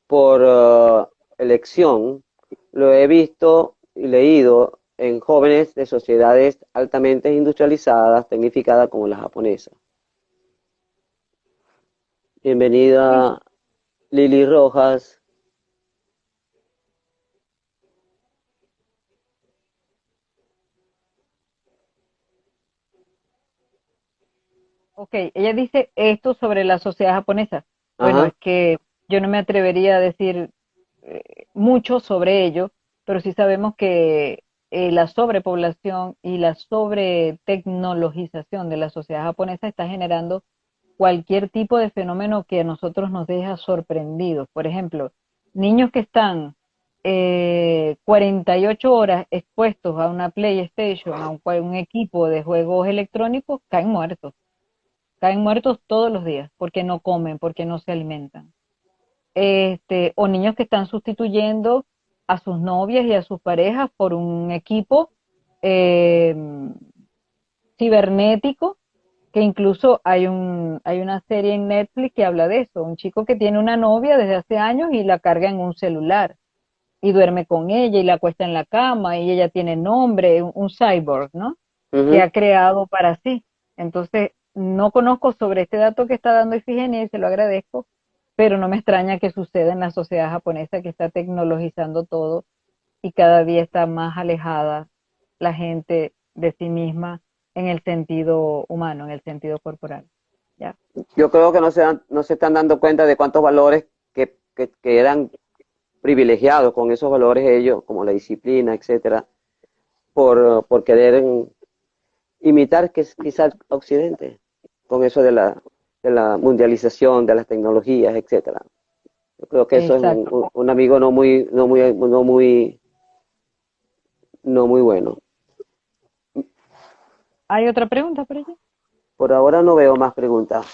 por elección lo he visto y leído en jóvenes de sociedades altamente industrializadas, tecnificadas como la japonesa. Sí. Bienvenida Lili Rojas. Ok, ella dice esto sobre la sociedad japonesa. Bueno, Ajá. es que yo no me atrevería a decir mucho sobre ello, pero sí sabemos que la sobrepoblación y la sobretecnologización de la sociedad japonesa está generando cualquier tipo de fenómeno que a nosotros nos deja sorprendidos. Por ejemplo, niños que están 48 horas expuestos a una PlayStation, a un equipo de juegos electrónicos, caen muertos todos los días, porque no comen, porque no se alimentan. O niños que están sustituyendo a sus novias y a sus parejas por un equipo eh, cibernético, que incluso hay una serie en Netflix que habla de eso, un chico que tiene una novia desde hace años y la carga en un celular y duerme con ella y la acuesta en la cama y ella tiene nombre, un cyborg, ¿no? Que Ujú. ha creado para sí. Entonces, no conozco sobre este dato que está dando Ifigenia y se lo agradezco, pero no me extraña que suceda en la sociedad japonesa que está tecnologizando todo y cada día está más alejada la gente de sí misma en el sentido humano, en el sentido corporal. ¿Ya? Yo creo que no se están dando cuenta de cuántos valores que eran privilegiados con esos valores ellos, como la disciplina, etcétera, por querer imitar quizás Occidente, con eso de la mundialización, de las tecnologías, etcétera. Yo creo que eso es Exacto. un amigo no muy bueno. ¿Hay otra pregunta por allí? Por ahora no veo más preguntas.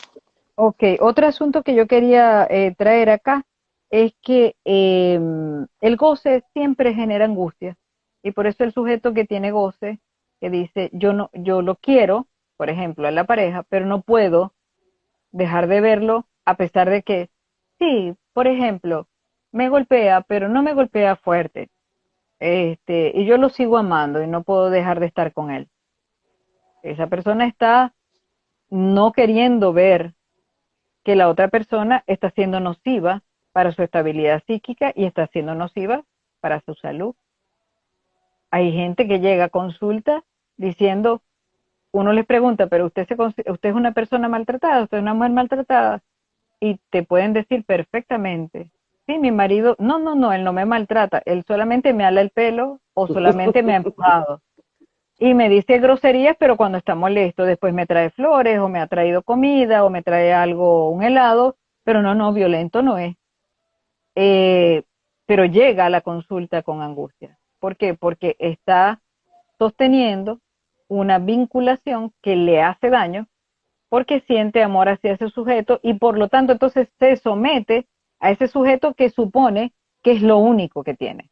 Ok, otro asunto que yo quería traer acá es que el goce siempre genera angustia y por eso el sujeto que tiene goce, que dice yo no, yo lo quiero, por ejemplo, a la pareja, pero no puedo dejar de verlo a pesar de que, sí, por ejemplo, me golpea, pero no me golpea fuerte, y yo lo sigo amando y no puedo dejar de estar con él. Esa persona está no queriendo ver que la otra persona está siendo nociva para su estabilidad psíquica y está siendo nociva para su salud. Hay gente que llega a consulta diciendo, uno les pregunta, pero usted es una persona maltratada, usted es una mujer maltratada, y te pueden decir perfectamente, sí, mi marido, no, él no me maltrata, él solamente me ala el pelo o solamente me ha empujado. Y me dice groserías, pero cuando está molesto, después me trae flores o me ha traído comida o me trae algo, un helado, pero no, violento no es. Eh, pero llega a la consulta con angustia. ¿Por qué? Porque está sosteniendo una vinculación que le hace daño porque siente amor hacia ese sujeto y por lo tanto entonces se somete a ese sujeto que supone que es lo único que tiene.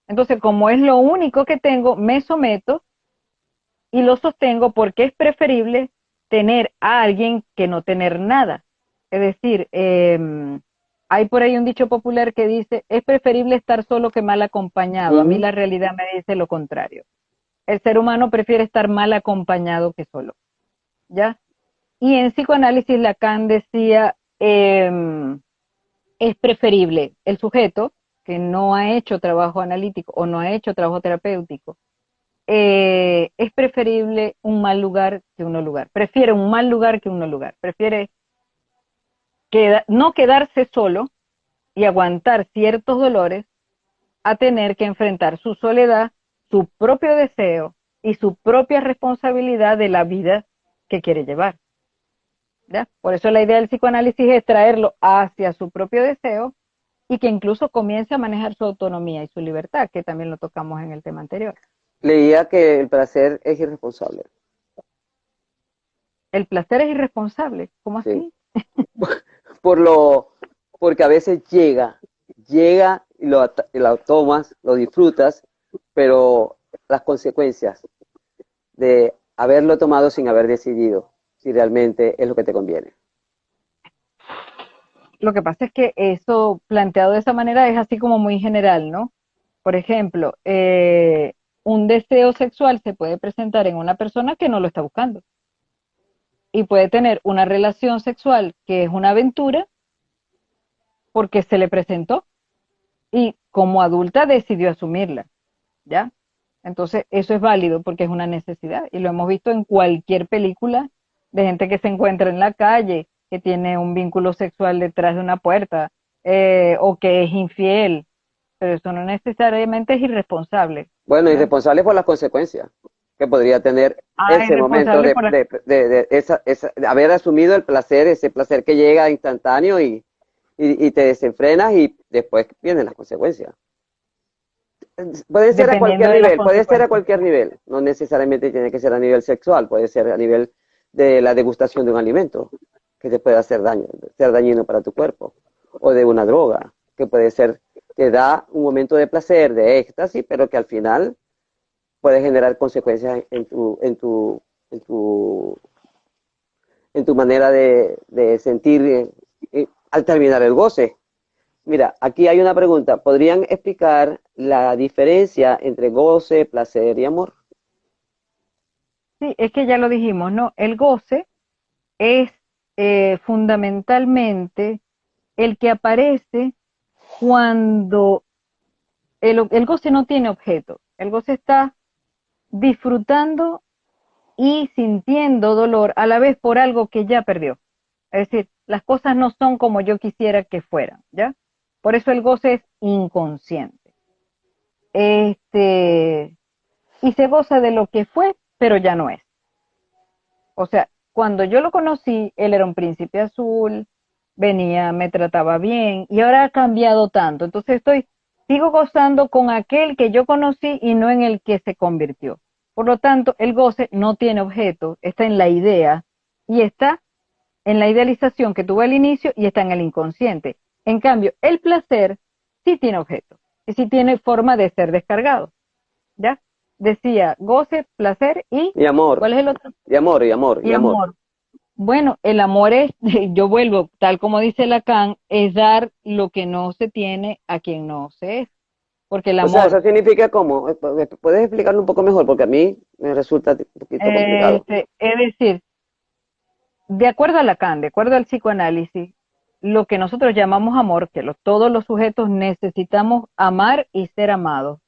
Entonces, como es lo único que tengo, me someto y lo sostengo porque es preferible tener a alguien que no tener nada. Es decir, hay por ahí un dicho popular que dice, es preferible estar solo que mal acompañado. A mí Ujú. la realidad me dice lo contrario. El ser humano prefiere estar mal acompañado que solo, ¿ya? Y en psicoanálisis Lacan decía, es preferible el sujeto que no ha hecho trabajo analítico o no ha hecho trabajo terapéutico, es preferible un mal lugar que un no lugar. Prefiere un mal lugar que un no lugar. Prefiere no quedarse solo y aguantar ciertos dolores a tener que enfrentar su soledad, su propio deseo y su propia responsabilidad de la vida que quiere llevar. ¿Ya? Por eso la idea del psicoanálisis es traerlo hacia su propio deseo y que incluso comience a manejar su autonomía y su libertad, que también lo tocamos en el tema anterior. Leía que el placer es irresponsable. El placer es irresponsable, ¿cómo Sí. así? Por lo, porque a veces llega y lo tomas, lo disfrutas, pero las consecuencias de haberlo tomado sin haber decidido si realmente es lo que te conviene. Lo que pasa es que eso planteado de esa manera es así como muy general, ¿no? Por ejemplo, un deseo sexual se puede presentar en una persona que no lo está buscando y puede tener una relación sexual que es una aventura porque se le presentó y como adulta decidió asumirla, ¿ya? Entonces, eso es válido porque es una necesidad y lo hemos visto en cualquier película de gente que se encuentra en la calle, que tiene un vínculo sexual detrás de una puerta o que es infiel, pero eso no necesariamente es irresponsable, Bueno, ¿ya? irresponsable por las consecuencias que podría tener Ah, es ese momento responsable por la... de haber asumido el placer, ese placer que llega instantáneo y te desenfrenas y después vienen las consecuencias. Puede ser a dependiendo cualquier de las nivel, puede ser a consecuencias. cualquier nivel, no necesariamente tiene que ser a nivel sexual, puede ser a nivel de la degustación de un alimento que te puede hacer daño, ser dañino para tu cuerpo, o de una droga, que puede ser, te da un momento de placer, de éxtasis, pero que al final puede generar consecuencias en tu manera de sentir al terminar el goce. Mira, aquí hay una pregunta. ¿Podrían explicar la diferencia entre goce, placer y amor? Sí, es que ya lo dijimos, ¿no? El goce es fundamentalmente el que aparece cuando el goce no tiene objeto. El goce está disfrutando y sintiendo dolor a la vez por algo que ya perdió. Es decir, las cosas no son como yo quisiera que fueran, ¿ya? Por eso el goce es inconsciente. Y se goza de lo que fue, pero ya no es. O sea, cuando yo lo conocí, él era un príncipe azul, venía, me trataba bien, y ahora ha cambiado tanto. Entonces sigo gozando con aquel que yo conocí y no en el que se convirtió. Por lo tanto, el goce no tiene objeto, está en la idea y está en la idealización que tuvo al inicio y está en el inconsciente. En cambio, el placer sí tiene objeto y sí tiene forma de ser descargado. ¿Ya? Decía goce, placer y Y amor, ¿cuál es el otro? y amor, y amor, y Y amor. amor. Bueno, el amor es, yo vuelvo, tal como dice Lacan, es dar lo que no se tiene a quien no se es. Porque el O sea, amor, eso significa cómo. ¿Puedes explicarlo un poco mejor? Porque a mí me resulta un poquito complicado. es decir, de acuerdo a Lacan, de acuerdo al psicoanálisis, lo que nosotros llamamos amor, que todos los sujetos necesitamos amar y ser amados.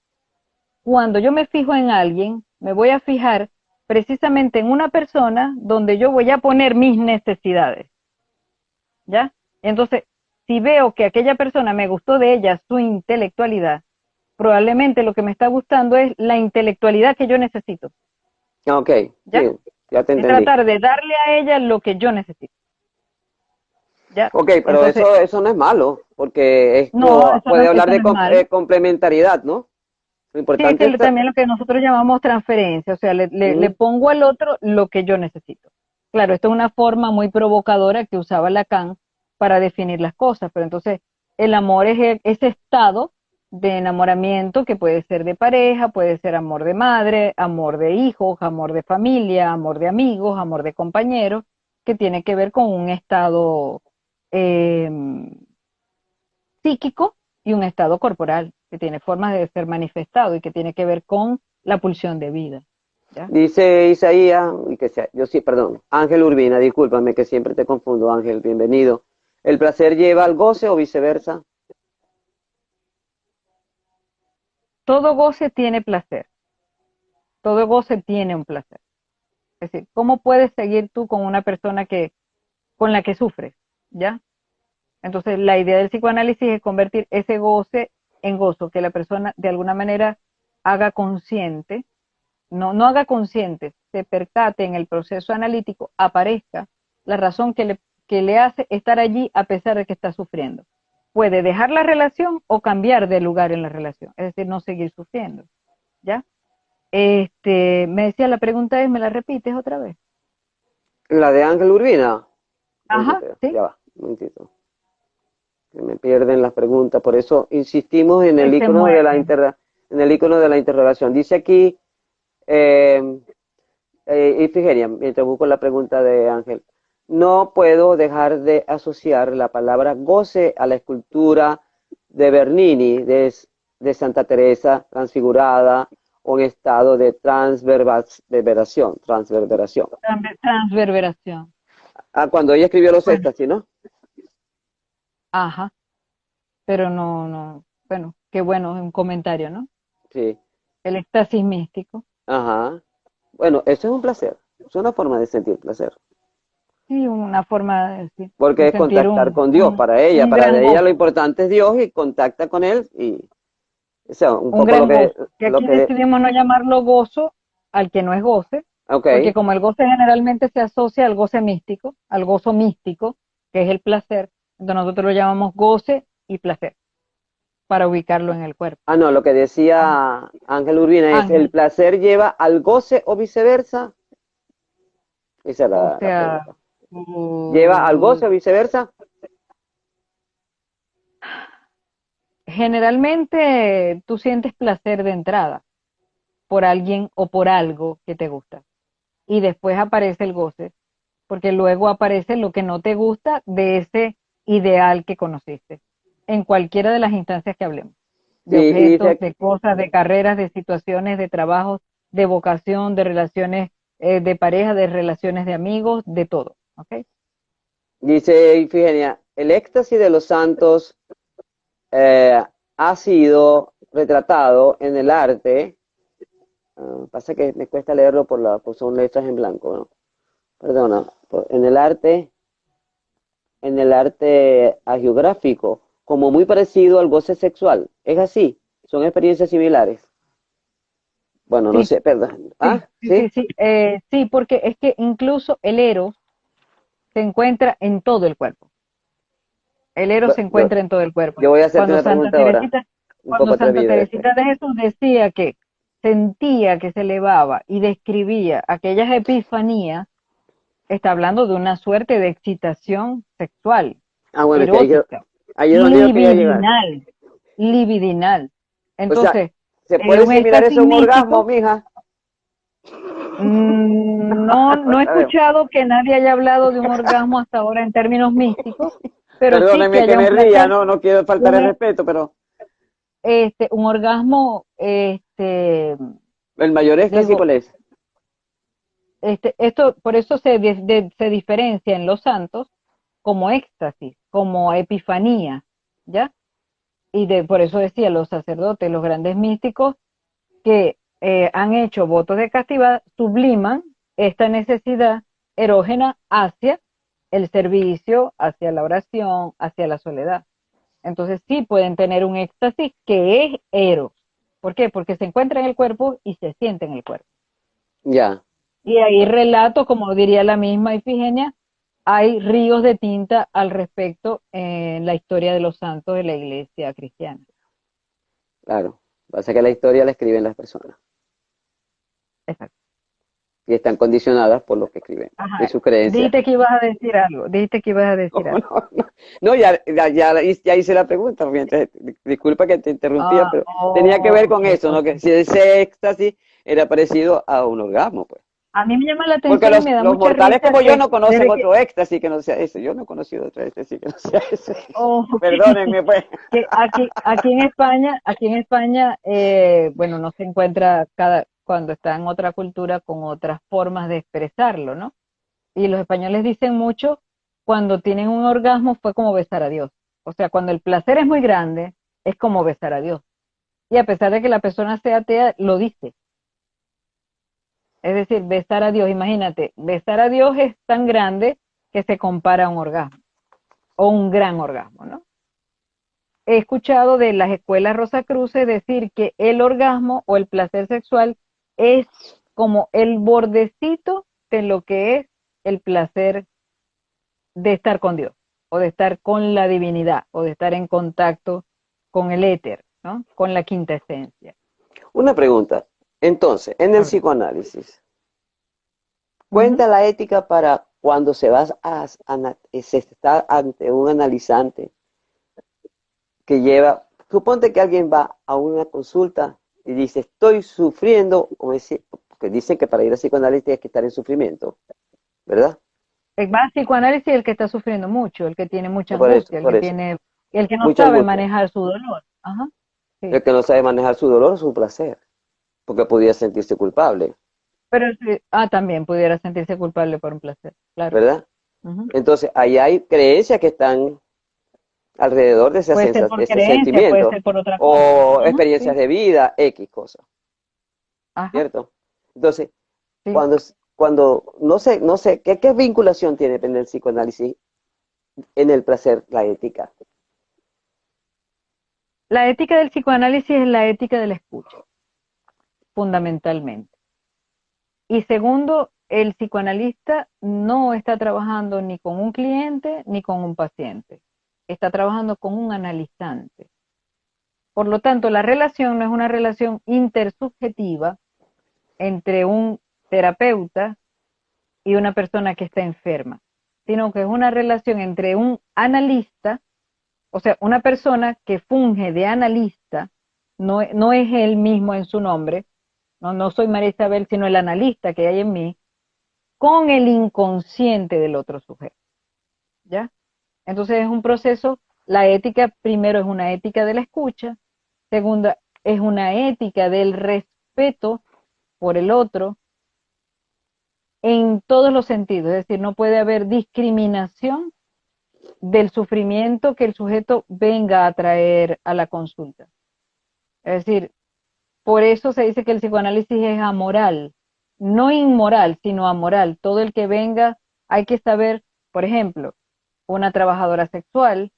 Cuando yo me fijo en alguien, me voy a fijar precisamente en una persona donde yo voy a poner mis necesidades, ¿ya? Entonces, si veo que aquella persona me gustó de ella, su intelectualidad, probablemente lo que me está gustando es la intelectualidad que yo necesito, Ah, ok, ¿ya? sí, ya te Es entendí. tratar de darle a ella lo que yo necesito, ¿ya? Ok, pero Entonces, eso no es malo, porque no, esto puede hablar eso de no es malo. complementariedad, ¿no? Lo Sí, es importante que es... también lo que nosotros llamamos transferencia, o sea, le Ujú. pongo al otro lo que yo necesito. Claro, esto es una forma muy provocadora que usaba Lacan para definir las cosas, pero entonces el amor es ese estado de enamoramiento que puede ser de pareja, puede ser amor de madre, amor de hijos, amor de familia, amor de amigos, amor de compañeros, que tiene que ver con un estado eh, psíquico y un estado corporal que tiene formas de ser manifestado y que tiene que ver con la pulsión de vida. ¿Ya? Dice Isaías, y que sea, yo sí, perdón, Ángel Urbina, discúlpame que siempre te confundo, Ángel, bienvenido. ¿El placer lleva al goce o viceversa? Todo goce tiene placer, todo goce tiene un placer. Es decir, ¿cómo puedes seguir tú con una persona con la que sufres? ¿Ya? Entonces, la idea del psicoanálisis es convertir ese goce en gozo, que la persona de alguna manera haga consciente, no haga consciente, se percate en el proceso analítico, aparezca la razón que le hace estar allí a pesar de que está sufriendo. Puede dejar la relación o cambiar de lugar en la relación, es decir, no seguir sufriendo, ¿ya? Me decía, la pregunta es, ¿me la repites otra vez? La de Ángel Urbina. Un Ajá, momentito, sí, ya va, un momentito. Se me pierden las preguntas, por eso insistimos en el que se icono de mueve. en el icono de la interrogación. Dice aquí, eh, Ifigenia, mientras busco la pregunta de Ángel, no puedo dejar de asociar la palabra goce a la escultura de Bernini, de Santa Teresa transfigurada o en estado de transverberación. Transverberación. Ah, cuando ella escribió los Bueno, éxtasis, ¿no? ajá, pero no, bueno, qué bueno, es un comentario, ¿no? Sí, El éxtasis místico. ajá. Bueno, eso es un placer, es una forma de sentir placer, Sí, una forma porque de es sentir contactar con Dios, un para gran ella lo gozo, importante es Dios y contacta con Él y, o sea, un un poco gran gozo. Que lo aquí que, decidimos no llamarlo gozo al que no es goce, Ok. porque como el goce generalmente se asocia al goce místico, al gozo místico, que es el placer, entonces nosotros lo llamamos goce y placer, para ubicarlo en el cuerpo. Ah, no, lo que decía Ángel Urbina es, ¿el Ángel, placer lleva al goce o viceversa? Esa es o la sea, pregunta. ¿Lleva al uh, goce o viceversa? generalmente tú sientes placer de entrada por alguien o por algo que te gusta. Y después aparece el goce, porque luego aparece lo que no te gusta de ese ideal que conociste, en cualquiera de las instancias que hablemos, Sí, de y objetos, dice, de cosas, de carreras, de situaciones, de trabajos, de vocación, de relaciones de pareja, de relaciones de amigos, de todo, ¿ok? dice Ifigenia, el éxtasis de los santos ha sido retratado en el arte. Pasa que me cuesta leerlo por son letras en blanco, ¿no? Perdona, en el arte hagiográfico, como muy parecido al goce sexual. ¿Es así? ¿Son experiencias similares? Bueno, no Sí, sé, perdón. sí, ¿Ah? sí, sí, ¿Sí? sí, sí, porque es que incluso el eros se encuentra en todo el cuerpo. El eros se Yo, encuentra en todo el cuerpo. yo voy a hacerte Cuando una Santa pregunta ahora, Teresita, un poco cuando Santa atrevida esta. Teresita de Jesús decía que sentía que se elevaba y describía aquellas epifanías, está hablando de una suerte de excitación sexual, Ah, bueno, es que erótica, ahí es donde yo quería llegar. libidinal, libidinal. O sea, Entonces, ¿se puede un asimilar éxtasis eso a un orgasmo, místico, mija? no No he sabemos. escuchado que nadie haya hablado de un orgasmo hasta ahora en términos místicos, pero sí que Perdónenme que haya un me ría, placer, no quiero faltar un, el respeto, pero un orgasmo, el mayor éxtasis, digo, ¿cuál es? esto, por eso se diferencia en los santos como éxtasis, como epifanía, ¿ya? Por eso decía los sacerdotes, los grandes místicos que han hecho votos de castidad, subliman esta necesidad erógena hacia el servicio, hacia la oración, hacia la soledad. Entonces sí pueden tener un éxtasis que es eros. ¿Por qué? Porque se encuentra en el cuerpo y se siente en el cuerpo. Ya, Y ahí relato, como diría la misma Ifigenia, hay ríos de tinta al respecto en la historia de los santos de la iglesia cristiana. claro. Pasa que la historia la escriben las personas Exacto. y están condicionadas por lo que escriben, de Ajá. sus creencias. Dijiste que ibas a decir algo, dijiste que ibas a decir No, algo. no, no. No, ya hice la pregunta, mientras, disculpa que te interrumpía, Ah, pero tenía que ver ok, con eso, ¿no? ok. Que si ese éxtasis era parecido a un orgasmo, pues. A mí me llama la Porque atención y me da los mucha mortales risa como yo que no conocen desde que, otro éxtasis que no sea ese. Yo no he conocido otro éxtasis que no sea ese. oh, ok, Perdónenme, pues. que aquí en España, bueno, no se encuentra cuando está en otra cultura con otras formas de expresarlo, ¿no? Y los españoles dicen mucho, cuando tienen un orgasmo fue como besar a Dios. O sea, cuando el placer es muy grande, es como besar a Dios. Y a pesar de que la persona sea atea, lo dice. Es decir, besar a Dios, imagínate, besar a Dios es tan grande que se compara a un orgasmo o un gran orgasmo, ¿no? He escuchado de las escuelas Rosacruces decir que el orgasmo o el placer sexual es como el bordecito de lo que es el placer de estar con Dios o de estar con la divinidad o de estar en contacto con el éter, ¿no? Con la quinta esencia. Una pregunta. Entonces, en el A ver. psicoanálisis, Ujú. ¿cuenta la ética para cuando se está ante un analizante que lleva, suponte que alguien va a una consulta y dice, estoy sufriendo, porque dicen que para ir a psicoanálisis hay que estar en sufrimiento, ¿verdad? Va a psicoanálisis el que está sufriendo mucho, el que tiene mucha Por eso, angustia, por eso. el que no Mucha sabe angustia. manejar su dolor. Ajá, sí. El que no sabe manejar su dolor o su placer, porque podía sentirse culpable, Pero sí, también pudiera sentirse culpable por un placer, claro. ¿verdad? Ujú. Entonces, ahí hay creencias que están alrededor de Puede ser por ese creencia, puede sentimiento ser por otra cosa. o Ujú, experiencias sí, de vida, X cosas, ajá, ¿cierto? Entonces, sí. cuando, cuando no sé, ¿qué vinculación tiene en el psicoanálisis, en el placer, la ética? La ética del psicoanálisis es la ética de la escucha, fundamentalmente. Y segundo, el psicoanalista no está trabajando ni con un cliente ni con un paciente, está trabajando con un analizante. Por lo tanto, la relación no es una relación intersubjetiva entre un terapeuta y una persona que está enferma, sino que es una relación entre un analista, o sea, una persona que funge de analista, no es él mismo en su nombre, no soy María Isabel, sino el analista que hay en mí, con el inconsciente del otro sujeto, ¿ya? Entonces es un proceso, la ética primero es una ética de la escucha, segunda es una ética del respeto por el otro en todos los sentidos, es decir, no puede haber discriminación del sufrimiento que el sujeto venga a traer a la consulta. Es decir, por eso se dice que el psicoanálisis es amoral, no inmoral, sino amoral. Todo el que venga, hay que saber, por ejemplo, una trabajadora sexual,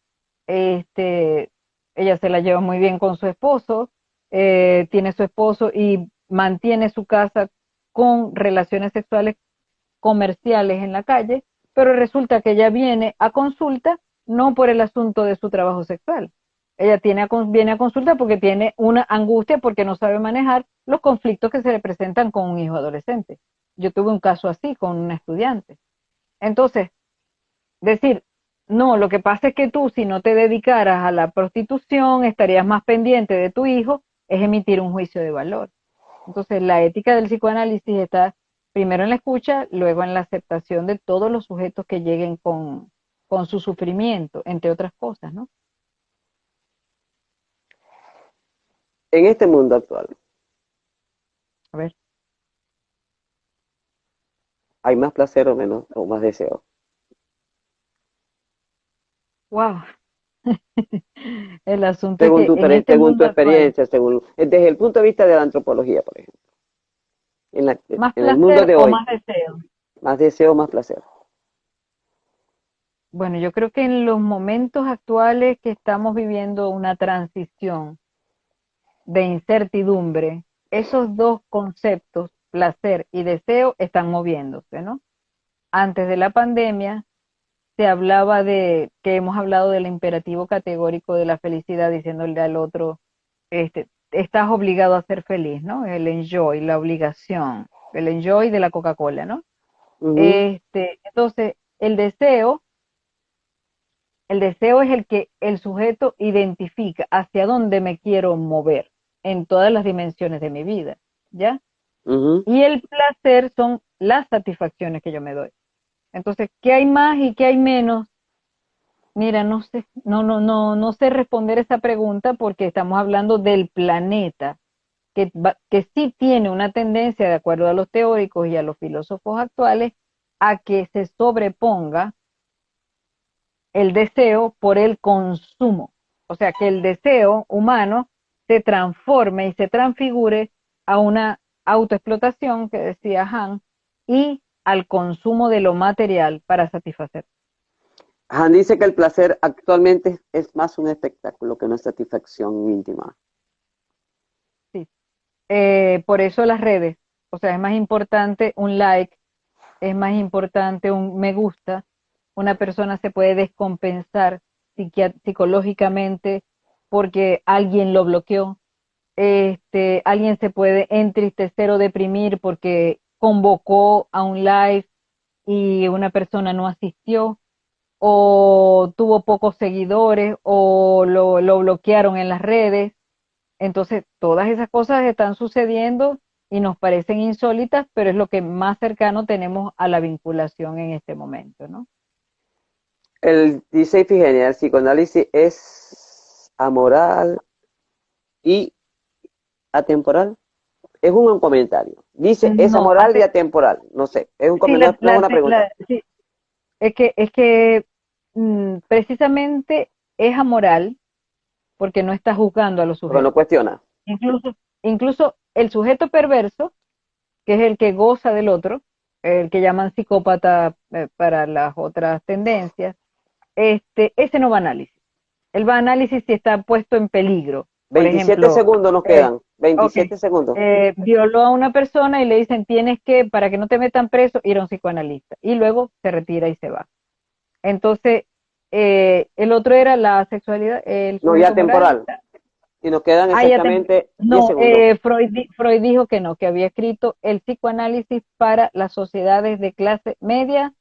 ella se la lleva muy bien con su esposo, tiene su esposo y mantiene su casa con relaciones sexuales comerciales en la calle, pero resulta que ella viene a consulta no por el asunto de su trabajo sexual. Ella viene a consulta porque tiene una angustia porque no sabe manejar los conflictos que se le presentan con un hijo adolescente. Yo tuve un caso así con una estudiante. Entonces, decir, no, lo que pasa es que tú, si no te dedicaras a la prostitución, estarías más pendiente de tu hijo, es emitir un juicio de valor. Entonces, la ética del psicoanálisis está primero en la escucha, luego en la aceptación de todos los sujetos que lleguen con su sufrimiento, entre otras cosas, ¿no? En este mundo actual, A ver. ¿hay más placer o menos o más deseo? Wow. El asunto es que en este Según tu mundo actual, experiencia, desde el punto de vista de la antropología, por ejemplo, ¿más en el mundo placer de o hoy, más deseo? más deseo, más placer. Bueno, yo creo que en los momentos actuales que estamos viviendo una transición de incertidumbre, esos dos conceptos, placer y deseo, están moviéndose, ¿no? Antes de la pandemia se hablaba que hemos hablado del imperativo categórico de la felicidad, diciéndole al otro, estás obligado a ser feliz, ¿no? El enjoy, la obligación, el enjoy de la Coca-Cola, ¿no? Ujú. Entonces, el deseo es el que el sujeto identifica hacia dónde me quiero mover en todas las dimensiones de mi vida, ¿ya? Ujú. Y el placer son las satisfacciones que yo me doy. Entonces, ¿qué hay más y qué hay menos? Mira, no sé, no sé responder esa pregunta porque estamos hablando del planeta, que sí tiene una tendencia, de acuerdo a los teóricos y a los filósofos actuales, a que se sobreponga el deseo por el consumo. O sea, que el deseo humano se transforme y se transfigure a una autoexplotación, que decía Han, y al consumo de lo material para satisfacer. Han dice que el placer actualmente es más un espectáculo que una satisfacción íntima. Sí. Por eso las redes, o sea, es más importante un like, es más importante un me gusta. Una persona se puede descompensar psicológicamente porque alguien lo bloqueó. Alguien se puede entristecer o deprimir porque convocó a un live y una persona no asistió, o tuvo pocos seguidores, o lo bloquearon en las redes. Entonces, todas esas cosas están sucediendo y nos parecen insólitas, pero es lo que más cercano tenemos a la vinculación en este momento, ¿no? Dice Ifigenia, el psicoanálisis es amoral y atemporal. Es un comentario. Dice, es No, amoral y atemporal. No sé, es un sí, comentario, no es una pregunta. sí, es que precisamente es amoral porque no está juzgando a los Porque no sujetos. cuestiona. Incluso el sujeto perverso, que es el que goza del otro, el que llaman psicópata para las otras tendencias, ese no va a análisis. Él va a análisis si está puesto en peligro. Por 27 ejemplo, segundos nos quedan. 27 segundos. violó a una persona y le dicen, tienes que, para que no te metan preso, ir a un psicoanalista. Y luego se retira y se va. Entonces, el otro era la sexualidad, el No, ya sujeto moral. temporal. Y nos quedan Ya exactamente 10 no, segundos. Freud dijo que no, que había escrito el psicoanálisis para las sociedades de clase media